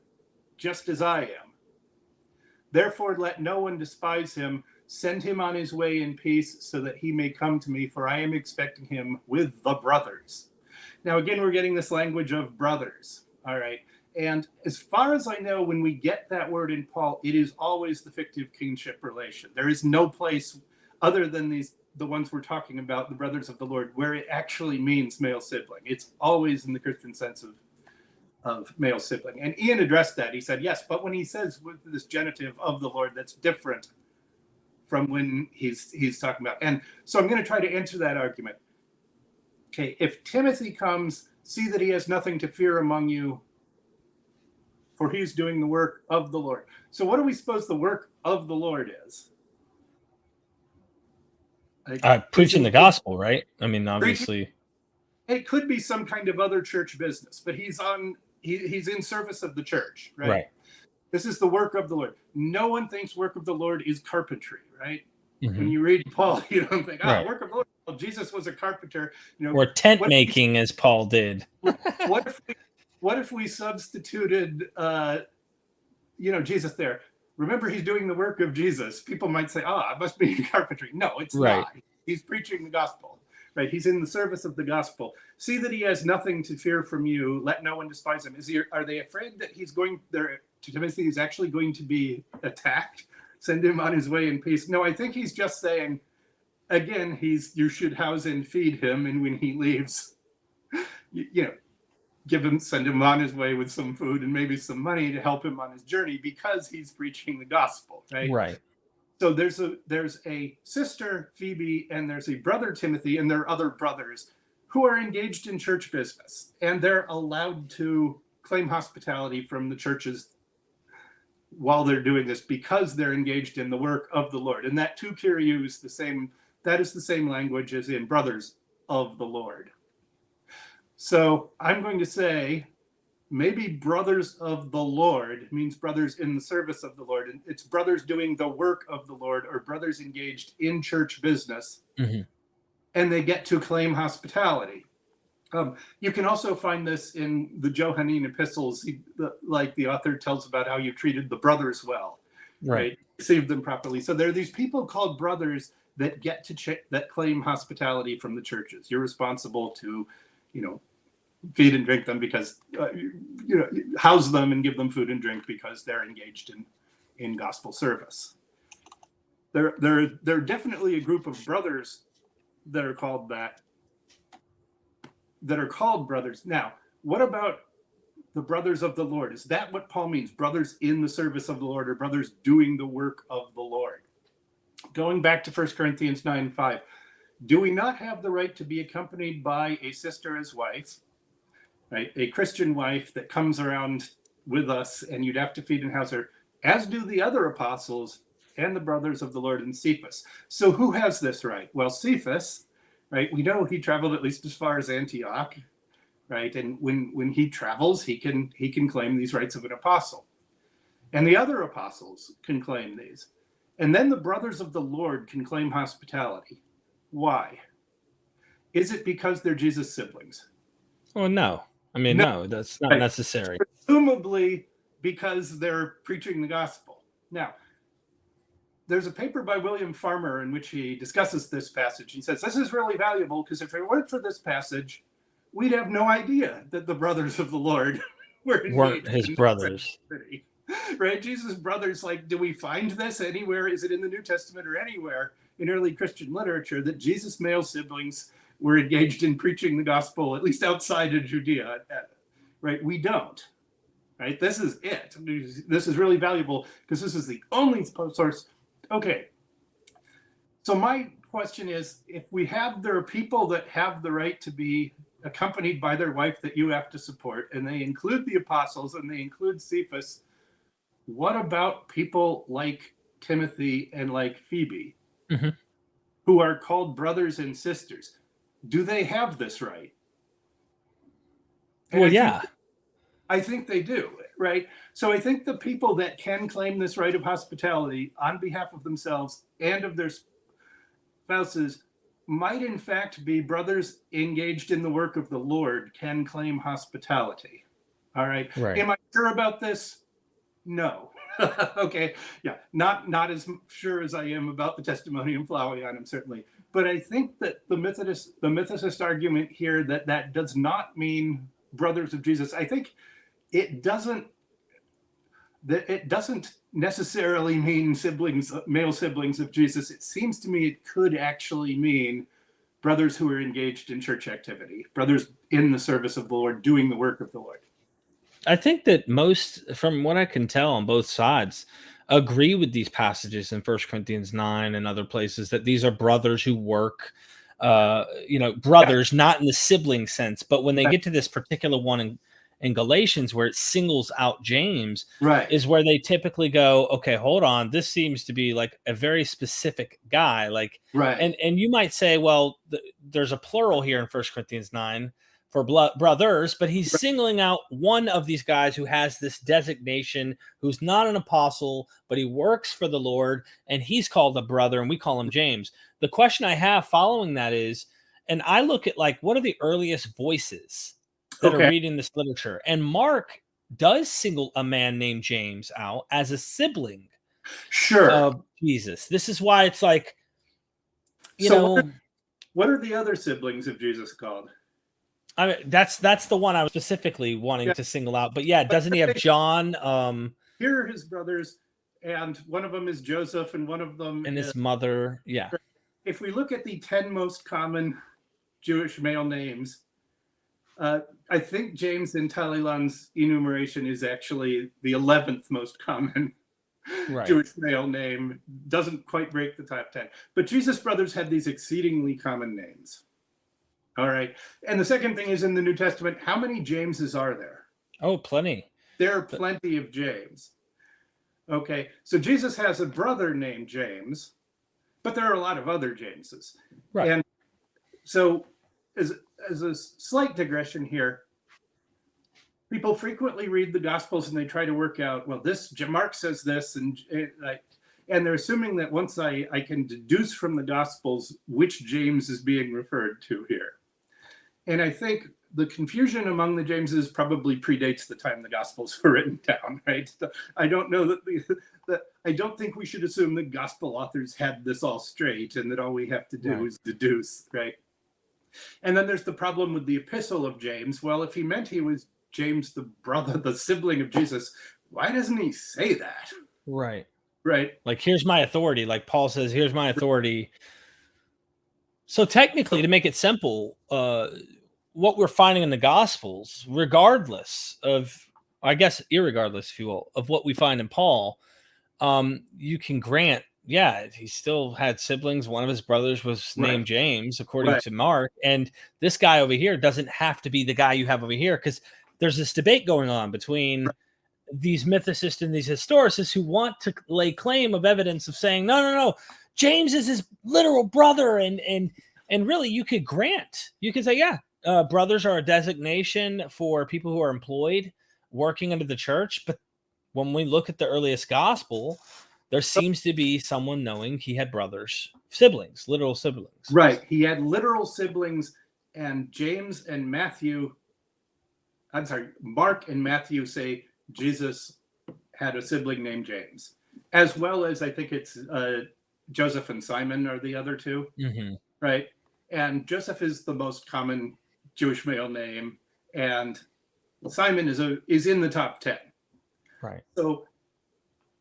just as I am. Therefore, let no one despise him. Send him on his way in peace so that he may come to me, for I am expecting him with the brothers. Now, again, we're getting this language of brothers. All right. And as far as I know, when we get that word in Paul, it is always the fictive kingship relation. There is no place other than the ones we're talking about, the brothers of the Lord, where it actually means male sibling. It's always in the Christian sense of male sibling. And Ian addressed that. He said, yes, but when he says with this genitive of the Lord, that's different from when he's talking about. And so I'm going to try to answer that argument. Okay, if Timothy comes, see that he has nothing to fear among you, for he's doing the work of the Lord. So what do we suppose the work of the Lord is? Preaching the gospel, right? I mean, obviously. It could be some kind of other church business, but he's in service of the church, right? This is the work of the Lord. No one thinks work of the Lord is carpentry, right? When you read Paul, you don't think, work of the Lord. Well, Jesus was a carpenter. Or tent making, as Paul did. What if we substituted, Jesus there? Remember, he's doing the work of Jesus. People might say, it must be carpentry. No, it's not. He's preaching the gospel, right? He's in the service of the gospel. See that he has nothing to fear from you. Let no one despise him. Are they afraid that he's going there? Timothy is actually going to be attacked? Send him on his way in peace. No, I think he's just saying, again, you should house and feed him, and when he leaves, send him on his way with some food and maybe some money to help him on his journey, because he's preaching the gospel, right? Right. So there's a sister Phoebe, and there's a brother Timothy, and there are other brothers who are engaged in church business, and they're allowed to claim hospitality from the churches while they're doing this, because they're engaged in the work of the Lord. And that tu Kyriou is the same language as in brothers of the Lord. So I'm going to say maybe brothers of the Lord means brothers in the service of the Lord. And it's brothers doing the work of the Lord, or brothers engaged in church business, and they get to claim hospitality. You can also find this in the Johannine epistles, like the author tells about how you treated the brothers well, right? Received them properly. So there are these people called brothers that get to that claim hospitality from the churches. You're responsible to, feed and drink them because, house them and give them food and drink because they're engaged in gospel service. There are definitely a group of brothers that are called brothers. Now, what about the brothers of the Lord? Is that what Paul means? Brothers in the service of the Lord, or brothers doing the work of the Lord? Going back to 1 Corinthians 9:5, do we not have the right to be accompanied by a sister as wife, right? A Christian wife that comes around with us, and you'd have to feed and house her, as do the other apostles and the brothers of the Lord in Cephas. So who has this right? Well, Cephas, right? We know he traveled at least as far as Antioch, right? And when he travels, he can claim these rights of an apostle. And the other apostles can claim these. And then the brothers of the Lord can claim hospitality. Why? Is it because they're Jesus' siblings? Well, no. I mean, no, that's not necessary. Presumably because they're preaching the gospel. Now, there's a paper by William Farmer in which he discusses this passage. He says, this is really valuable because if it weren't for this passage, we'd have no idea that the brothers of the Lord weren't his brothers. Right? Jesus' brothers, like, do we find this anywhere? Is it in the New Testament or anywhere in early Christian literature that Jesus' male siblings were engaged in preaching the gospel, at least outside of Judea? Right? We don't. Right? This is it. This is really valuable because this is the only source. Okay. So my question is, if there are people that have the right to be accompanied by their wife that you have to support, and they include the apostles and they include Cephas, what about people like Timothy and like Phoebe, who are called brothers and sisters? Do they have this right? And I think they do, right? So I think the people that can claim this right of hospitality on behalf of themselves and of their spouses might in fact be brothers engaged in the work of the Lord can claim hospitality. All right. Am I sure about this? No. Okay. Yeah. Not as sure as I am about the Testimonium Flavianum, certainly. But I think that the mythicist argument here that does not mean brothers of Jesus. I think it doesn't necessarily mean male siblings of Jesus. It seems to me it could actually mean brothers who are engaged in church activity, brothers in the service of the Lord, doing the work of the Lord. I think that most, from what I can tell on both sides, agree with these passages in 1 Corinthians 9 and other places that these are brothers who work, brothers, not in the sibling sense, but when they get to this particular one in Galatians where it singles out James, is where they typically go, okay, hold on, this seems to be like a very specific guy, like, and you might say, well, there's a plural here in 1 Corinthians 9 for brothers, but he's singling out one of these guys who has this designation, who's not an apostle, but he works for the Lord, and he's called a brother, and we call him James. The question I have following that is, and I look at like, what are the earliest voices that are reading this literature? And Mark does single a man named James out as a sibling of Jesus. This is why it's like, what are the other siblings of Jesus called? I mean, that's the one I was specifically wanting to single out. But yeah, doesn't he have John? Here are his brothers, and one of them is Joseph, and one of them and his mother. Yeah. If we look at the 10 most common Jewish male names, I think James in Talleyrand's enumeration is actually the 11th most common Jewish male name. Doesn't quite break the top 10. But Jesus' brothers had these exceedingly common names. All right. And the second thing is, in the New Testament, how many Jameses are there? Oh, plenty. There are plenty of James. Okay. So Jesus has a brother named James, but there are a lot of other Jameses. And so as a slight digression here, people frequently read the Gospels and they try to work out, well, Mark says this, and they're assuming that once I can deduce from the Gospels which James is being referred to here. And I think the confusion among the Jameses probably predates the time the Gospels were written down, right? I don't know that I don't think we should assume that Gospel authors had this all straight and that all we have to do is deduce, right? And then there's the problem with the Epistle of James. Well, if he meant he was James, the brother, the sibling of Jesus, why doesn't he say that? Right. Like, here's my authority. Like Paul says, here's my authority. So technically, to make it simple, what we're finding in the Gospels, regardless of, I guess, irregardless, if you will, of what we find in Paul, you can grant, he still had siblings. One of his brothers was named James, according to Mark. And this guy over here doesn't have to be the guy you have over here, because there's this debate going on between these mythicists and these historicists who want to lay claim of evidence of saying, no, James is his literal brother. And really, you could say, brothers are a designation for people who are employed working under the church. But when we look at the earliest gospel, there seems to be someone knowing he had brothers, siblings, literal siblings. Right. He had literal siblings, and Mark and Matthew say Jesus had a sibling named James. as well as I think it's Joseph and Simon are the other two, right? And Joseph is the most common Jewish male name, and Simon is in the top 10. Right. So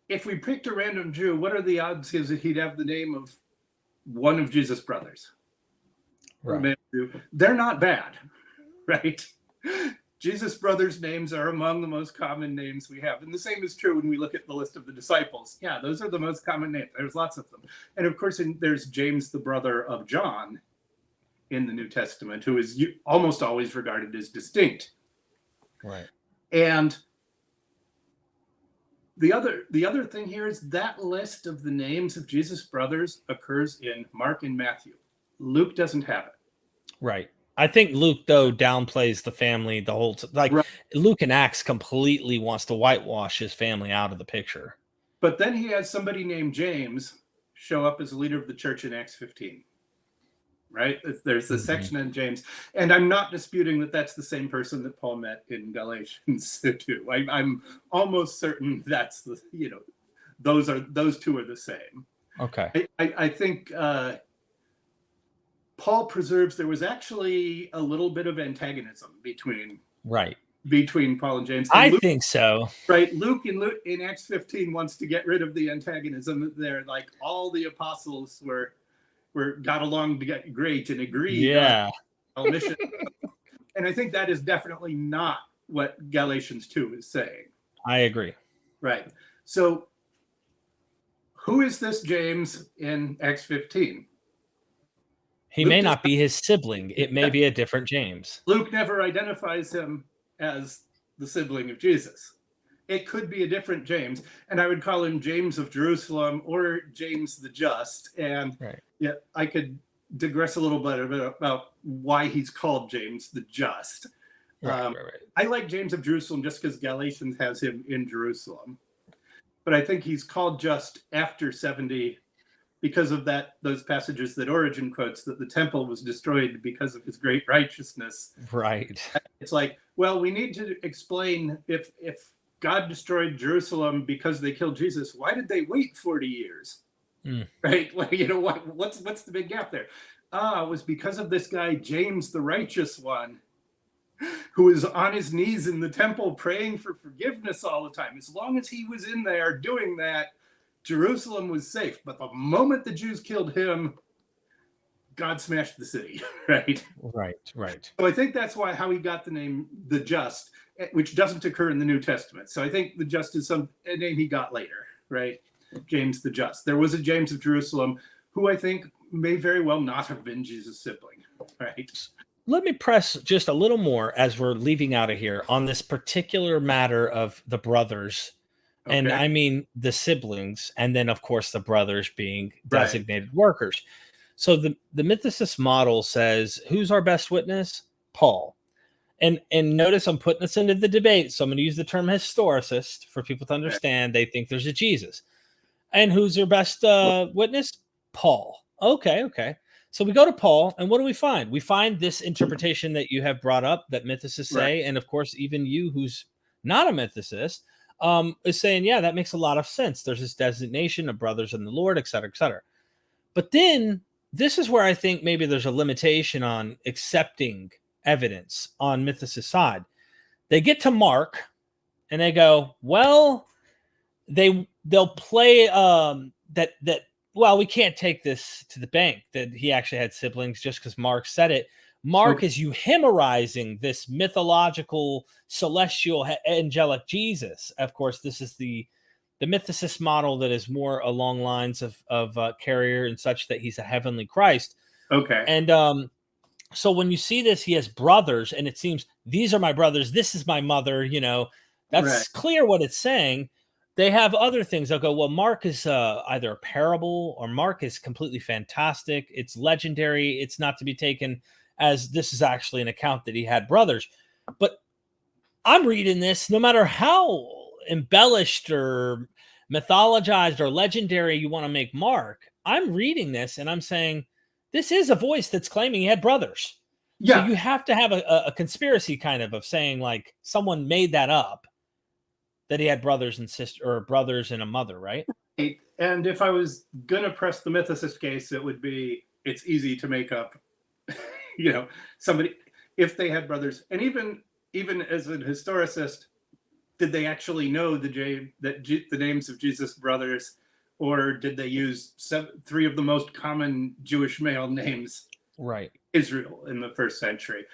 if we picked a random Jew, what are the odds is that he'd have the name of one of Jesus' brothers? Right. They're not bad, right? Jesus' brothers' names are among the most common names we have. And the same is true when we look at the list of the disciples. Yeah, those are the most common names. There's lots of them. And of course, there's James, the brother of John in the New Testament, who is almost always regarded as distinct. Right. And the other thing here is that list of the names of Jesus' brothers occurs in Mark and Matthew. Luke doesn't have it. Right. I think Luke, though, downplays the family the whole right. Luke in Acts completely wants to whitewash his family out of the picture. But then he has somebody named James show up as a leader of the church in Acts 15. Right? There's the section on James. And I'm not disputing that that's the same person that Paul met in Galatians 2. I'm almost certain that's the, those two are the same. Okay. I think Paul preserves there was actually a little bit of antagonism between Paul and James. And Luke, think so. Right. Luke in Acts 15 wants to get rid of the antagonism there. Like all the apostles got along to get great and agreed on mission. And I think that is definitely not what Galatians 2 is saying. I agree. Right. So who is this James in Acts 15? He may not be his sibling. It may be a different James. Luke never identifies him as the sibling of Jesus. It could be a different James, and I would call him James of Jerusalem or James the Just. And I could digress a little bit about why he's called James the Just. Right. I like James of Jerusalem just because Galatians has him in Jerusalem. But I think he's called just after 70 because of those passages that Origen quotes, that the temple was destroyed because of his great righteousness. Right. It's like, well, we need to explain if God destroyed Jerusalem because they killed Jesus, why did they wait 40 years? Right? Like, what's the big gap there? It was because of this guy, James the righteous one, who was on his knees in the temple praying for forgiveness all the time. As long as he was in there doing that, Jerusalem was safe. But the moment the Jews killed him, God smashed the city, right? Right. So I think that's how he got the name the Just, which doesn't occur in the New Testament. So I think the Just is a name he got later, right? James the Just. There was a James of Jerusalem who I think may very well not have been Jesus' sibling, right? Let me press just a little more as we're leaving out of here on this particular matter of the brothers. Okay. And I mean the siblings, and then of course the brothers being designated workers. So the mythicist model says, who's our best witness? Paul. And notice I'm putting this into the debate. So I'm going to use the term historicist for people to understand. They think there's a Jesus. And who's your best witness? Paul. Okay. So we go to Paul, and what do we find? We find this interpretation that you have brought up that mythicists say, and of course, even you, who's not a mythicist, is saying, yeah, that makes a lot of sense. There's this designation of brothers in the Lord, et cetera, et cetera. But then this is where I think maybe there's a limitation on accepting evidence on mythicist side. They get to Mark, and they go, well, they'll play that. Well, we can't take this to the bank that he actually had siblings just because Mark said it. Mark is euhemerizing this mythological, celestial, angelic Jesus. Of course, this is the mythicist model that is more along lines of Carrier and such, that he's a heavenly Christ. Okay. And so when you see this, he has brothers, and it seems these are my brothers. This is my mother. That's clear what it's saying. They have other things. They'll go, well, Mark is either a parable, or Mark is completely fantastic. It's legendary. It's not to be taken as this is actually an account that he had brothers. But I'm reading this, no matter how embellished or mythologized or legendary you want to make Mark, I'm reading this and I'm saying, this is a voice that's claiming he had brothers. Yeah. So you have to have a conspiracy kind of saying like someone made that up, that he had brothers and sister, or brothers and a mother, right? And if I was going to press the mythicist case, it would be, it's easy to make up, somebody, if they had brothers. And even as an historicist, did they actually know the names of Jesus' brothers, or did they use three of the most common Jewish male names? Right. Israel in the first century.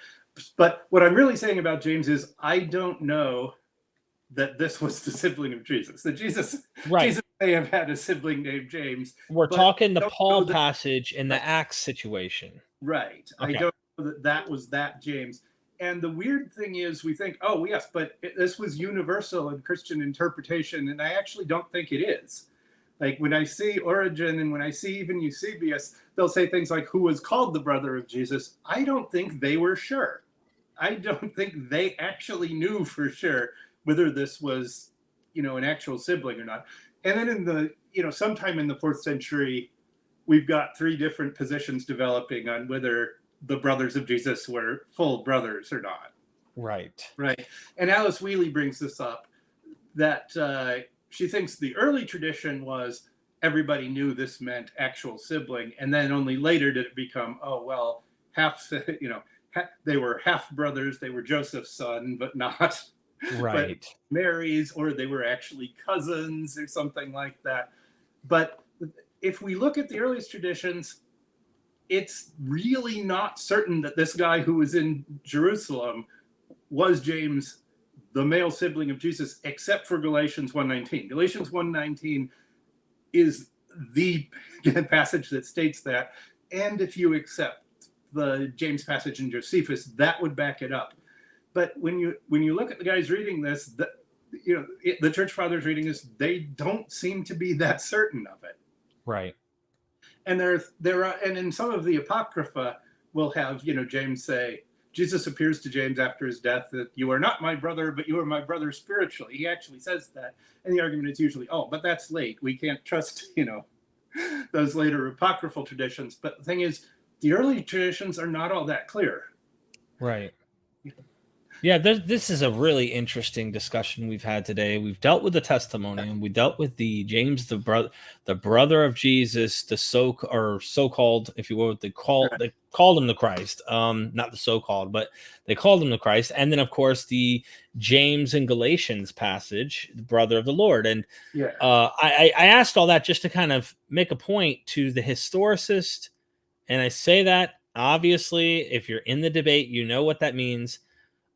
But what I'm really saying about James is I don't know that this was the sibling of Jesus. That Jesus may have had a sibling named James. We're talking the Paul passage in the Acts situation. Right. Okay. I don't know that was that James. And the weird thing is we think, oh, yes, but this was universal in Christian interpretation. And I actually don't think it is. Like when I see Origen and when I see even Eusebius, they'll say things like, who was called the brother of Jesus? I don't think they were sure. I don't think they actually knew for sure whether this was, an actual sibling or not. And then in the, sometime in the 4th century, we've got 3 different positions developing on whether the brothers of Jesus were full brothers or not. Right. Right. And Alice Wheely brings this up, that she thinks the early tradition was everybody knew this meant actual sibling. And then only later did it become, oh, well, they were half brothers. They were Joseph's son, but not right. But Mary's, or they were actually cousins or something like that. But if we look at the earliest traditions, it's really not certain that this guy who was in Jerusalem was James, the male sibling of Jesus, except for Galatians 1:19. Galatians 1:19 is the passage that states that. And if you accept the James passage in Josephus, that would back it up. But when you look at the guys reading this, the church fathers reading this, they don't seem to be that certain of it. Right. And there are, and in some of the Apocrypha, we'll have, James say, Jesus appears to James after his death that you are not my brother, but you are my brother spiritually. He actually says that. And the argument is usually, oh, but that's late. We can't trust, those later apocryphal traditions. But the thing is, the early traditions are not all that clear. Right. Yeah, this is a really interesting discussion we've had today. We've dealt with the Testimonium. We dealt with the James, the brother of Jesus, the so-called, if you will, they called him the Christ. Not the so-called, but they called him the Christ. And then, of course, the James and Galatians passage, the brother of the Lord. And I asked all that just to kind of make a point to the historicist. And I say that, obviously, if you're in the debate, you know what that means.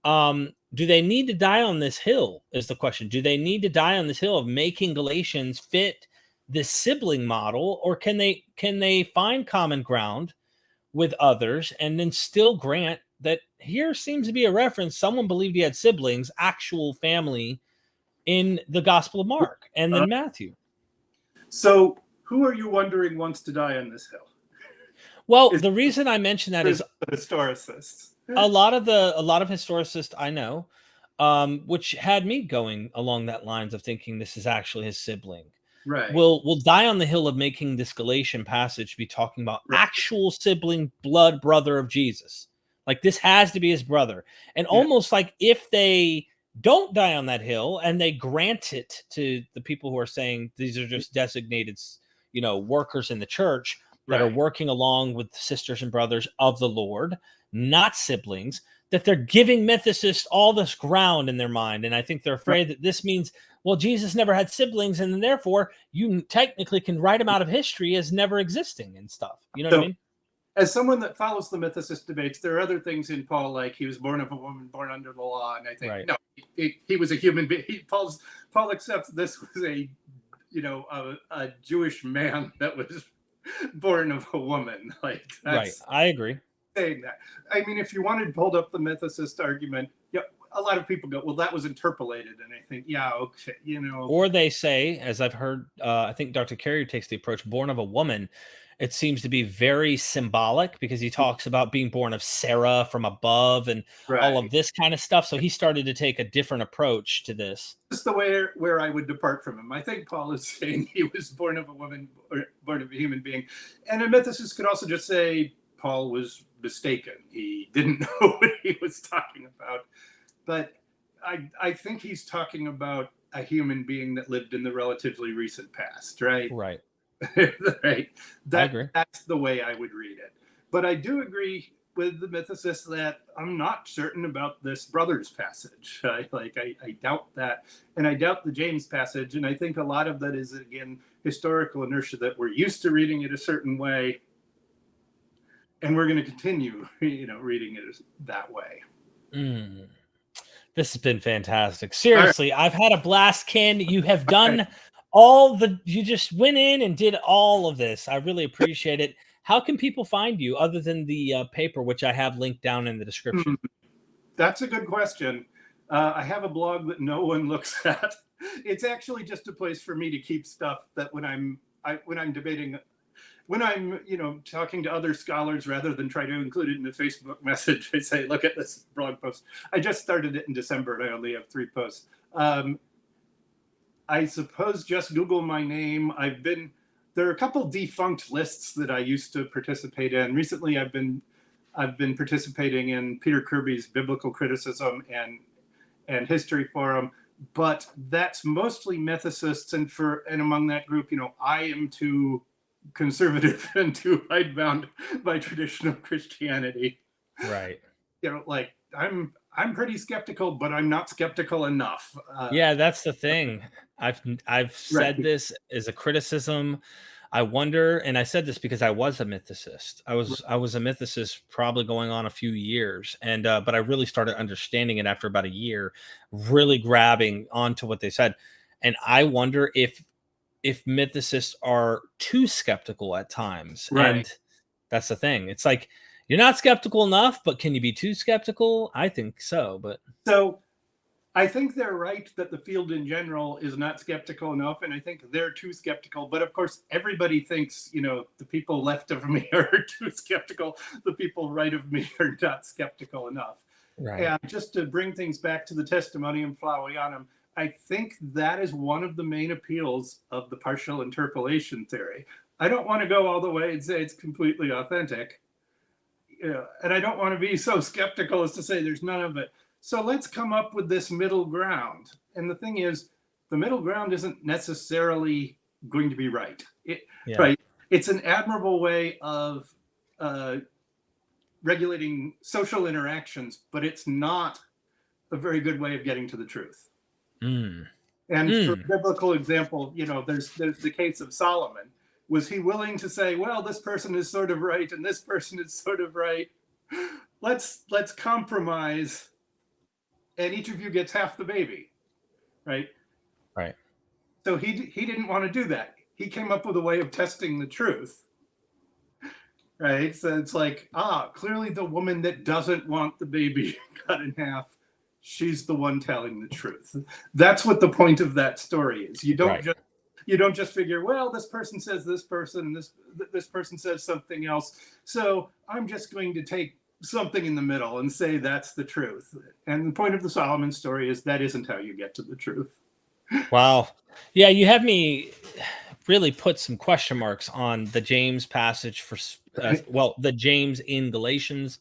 Do they need to die on this hill is the question. Do they need to die on this hill of making Galatians fit this sibling model, or can they find common ground with others and then still grant that here seems to be a reference? Someone believed he had siblings, actual family, in the Gospel of Mark and then Matthew. So who are you wondering wants to die on this hill? Well, the reason I mention that is historicists. A lot of historicists I know, which had me going along that lines of thinking this is actually his sibling. Right. Will die on the hill of making this Galatian passage be talking about actual sibling, blood brother of Jesus. Like this has to be his brother. And almost like if they don't die on that hill and they grant it to the people who are saying these are just designated, workers in the church that are working along with sisters and brothers of the Lord, not siblings, that they're giving mythicists all this ground in their mind. And I think they're afraid that this means, well, Jesus never had siblings, and therefore you technically can write him out of history as never existing and stuff. You know what I mean? As someone that follows the mythicist debates, there are other things in Paul, like he was born of a woman, born under the law. And I think, no, he was a human being. Paul accepts this was a Jewish man that was born of a woman. Like that's, I agree. Saying that. I mean, if you wanted to hold up the mythicist argument, a lot of people go, well, that was interpolated. And I think, okay, Or they say, as I've heard, I think Dr. Carrier takes the approach, born of a woman. It seems to be very symbolic because he talks about being born of Sarah from above and all of this kind of stuff. So he started to take a different approach to this. This is the way where I would depart from him. I think Paul is saying he was born of a woman or born of a human being. And a mythicist could also just say Paul was mistaken. He didn't know what he was talking about. But I think he's talking about a human being that lived in the relatively recent past, right? Right. Right. I agree. That's the way I would read it. But I do agree with the mythicists that I'm not certain about this brothers passage. I doubt that, and I doubt the James passage. And I think a lot of that is, again, historical inertia, that we're used to reading it a certain way, and we're going to continue, reading it that way. This has been fantastic. Seriously, I've had a blast, Ken. You have done you just went in and did all of this. I really appreciate it. How can people find you other than the paper, which I have linked down in the description? That's a good question. I have a blog that no one looks at. It's actually just a place for me to keep stuff that when I'm debating, when I'm talking to other scholars, rather than try to include it in a Facebook message, I say, look at this blog post. I just started it in December and I only have 3 posts. I suppose just Google my name. There are a couple defunct lists that I used to participate in. Recently, I've been participating in Peter Kirby's Biblical Criticism and History Forum, but that's mostly mythicists, and among that group, I am too conservative and too hidebound by traditional Christianity. Right. I'm pretty skeptical, but I'm not skeptical enough. Yeah, that's the thing. I've said this as a criticism. I wonder, and I said this because I was a mythicist. I was a mythicist probably going on a few years, and but I really started understanding it after about a year, really grabbing onto what they said. And I wonder if mythicists are too skeptical at times. Right. And that's the thing. It's like, you're not skeptical enough, but can you be too skeptical? I think so, So I think they're right that the field in general is not skeptical enough, and I think they're too skeptical. But of course, everybody thinks, the people left of me are too skeptical. The people right of me are not skeptical enough. Right. And just to bring things back to the Testimonium Flavianum, I think that is one of the main appeals of the partial interpolation theory. I don't want to go all the way and say it's completely authentic. And I don't want to be so skeptical as to say there's none of it. So let's come up with this middle ground. And the thing is, the middle ground isn't necessarily going to be right. Right. It's an admirable way of regulating social interactions, but it's not a very good way of getting to the truth. And for a biblical example, there's the case of Solomon. Was he willing to say, well, this person is sort of right and this person is sort of right? Let's compromise, and each of you gets half the baby, right? Right. So he didn't want to do that. He came up with a way of testing the truth, right? So it's like, clearly the woman that doesn't want the baby cut in half, she's the one telling the truth. That's what the point of that story is. You don't just figure, well, this person says this person, this person says something else, so I'm just going to take something in the middle and say that's the truth. And the point of the Solomon story is that isn't how you get to the truth. Wow. Yeah, you have me really put some question marks on the James passage for the James in Galatians.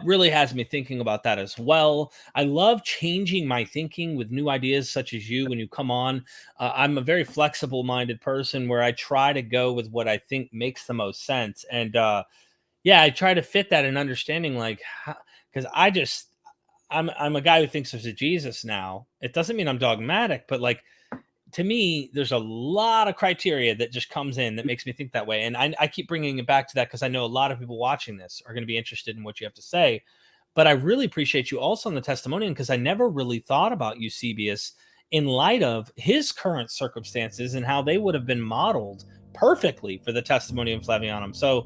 Really has me thinking about that as well. I love changing my thinking with new ideas such as you when you come on. I'm a very flexible-minded person where I try to go with what I think makes the most sense. And I try to fit that in understanding, because I'm a guy who thinks there's a Jesus now. It doesn't mean I'm dogmatic, but to me, there's a lot of criteria that just comes in that makes me think that way. And I keep bringing it back to that because I know a lot of people watching this are going to be interested in what you have to say. But I really appreciate you also on the Testimonium, because I never really thought about Eusebius in light of his current circumstances and how they would have been modeled perfectly for the Testimonium Flavianum. So,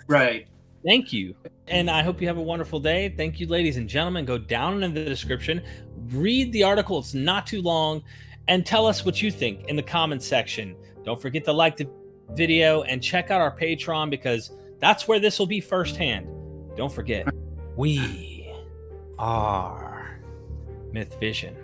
right. Thank you. And I hope you have a wonderful day. Thank you, ladies and gentlemen. Go down in the description, read the article. It's not too long. And tell us what you think in the comments section. Don't forget to like the video and check out our Patreon, because that's where this will be firsthand. Don't forget, we are MythVision.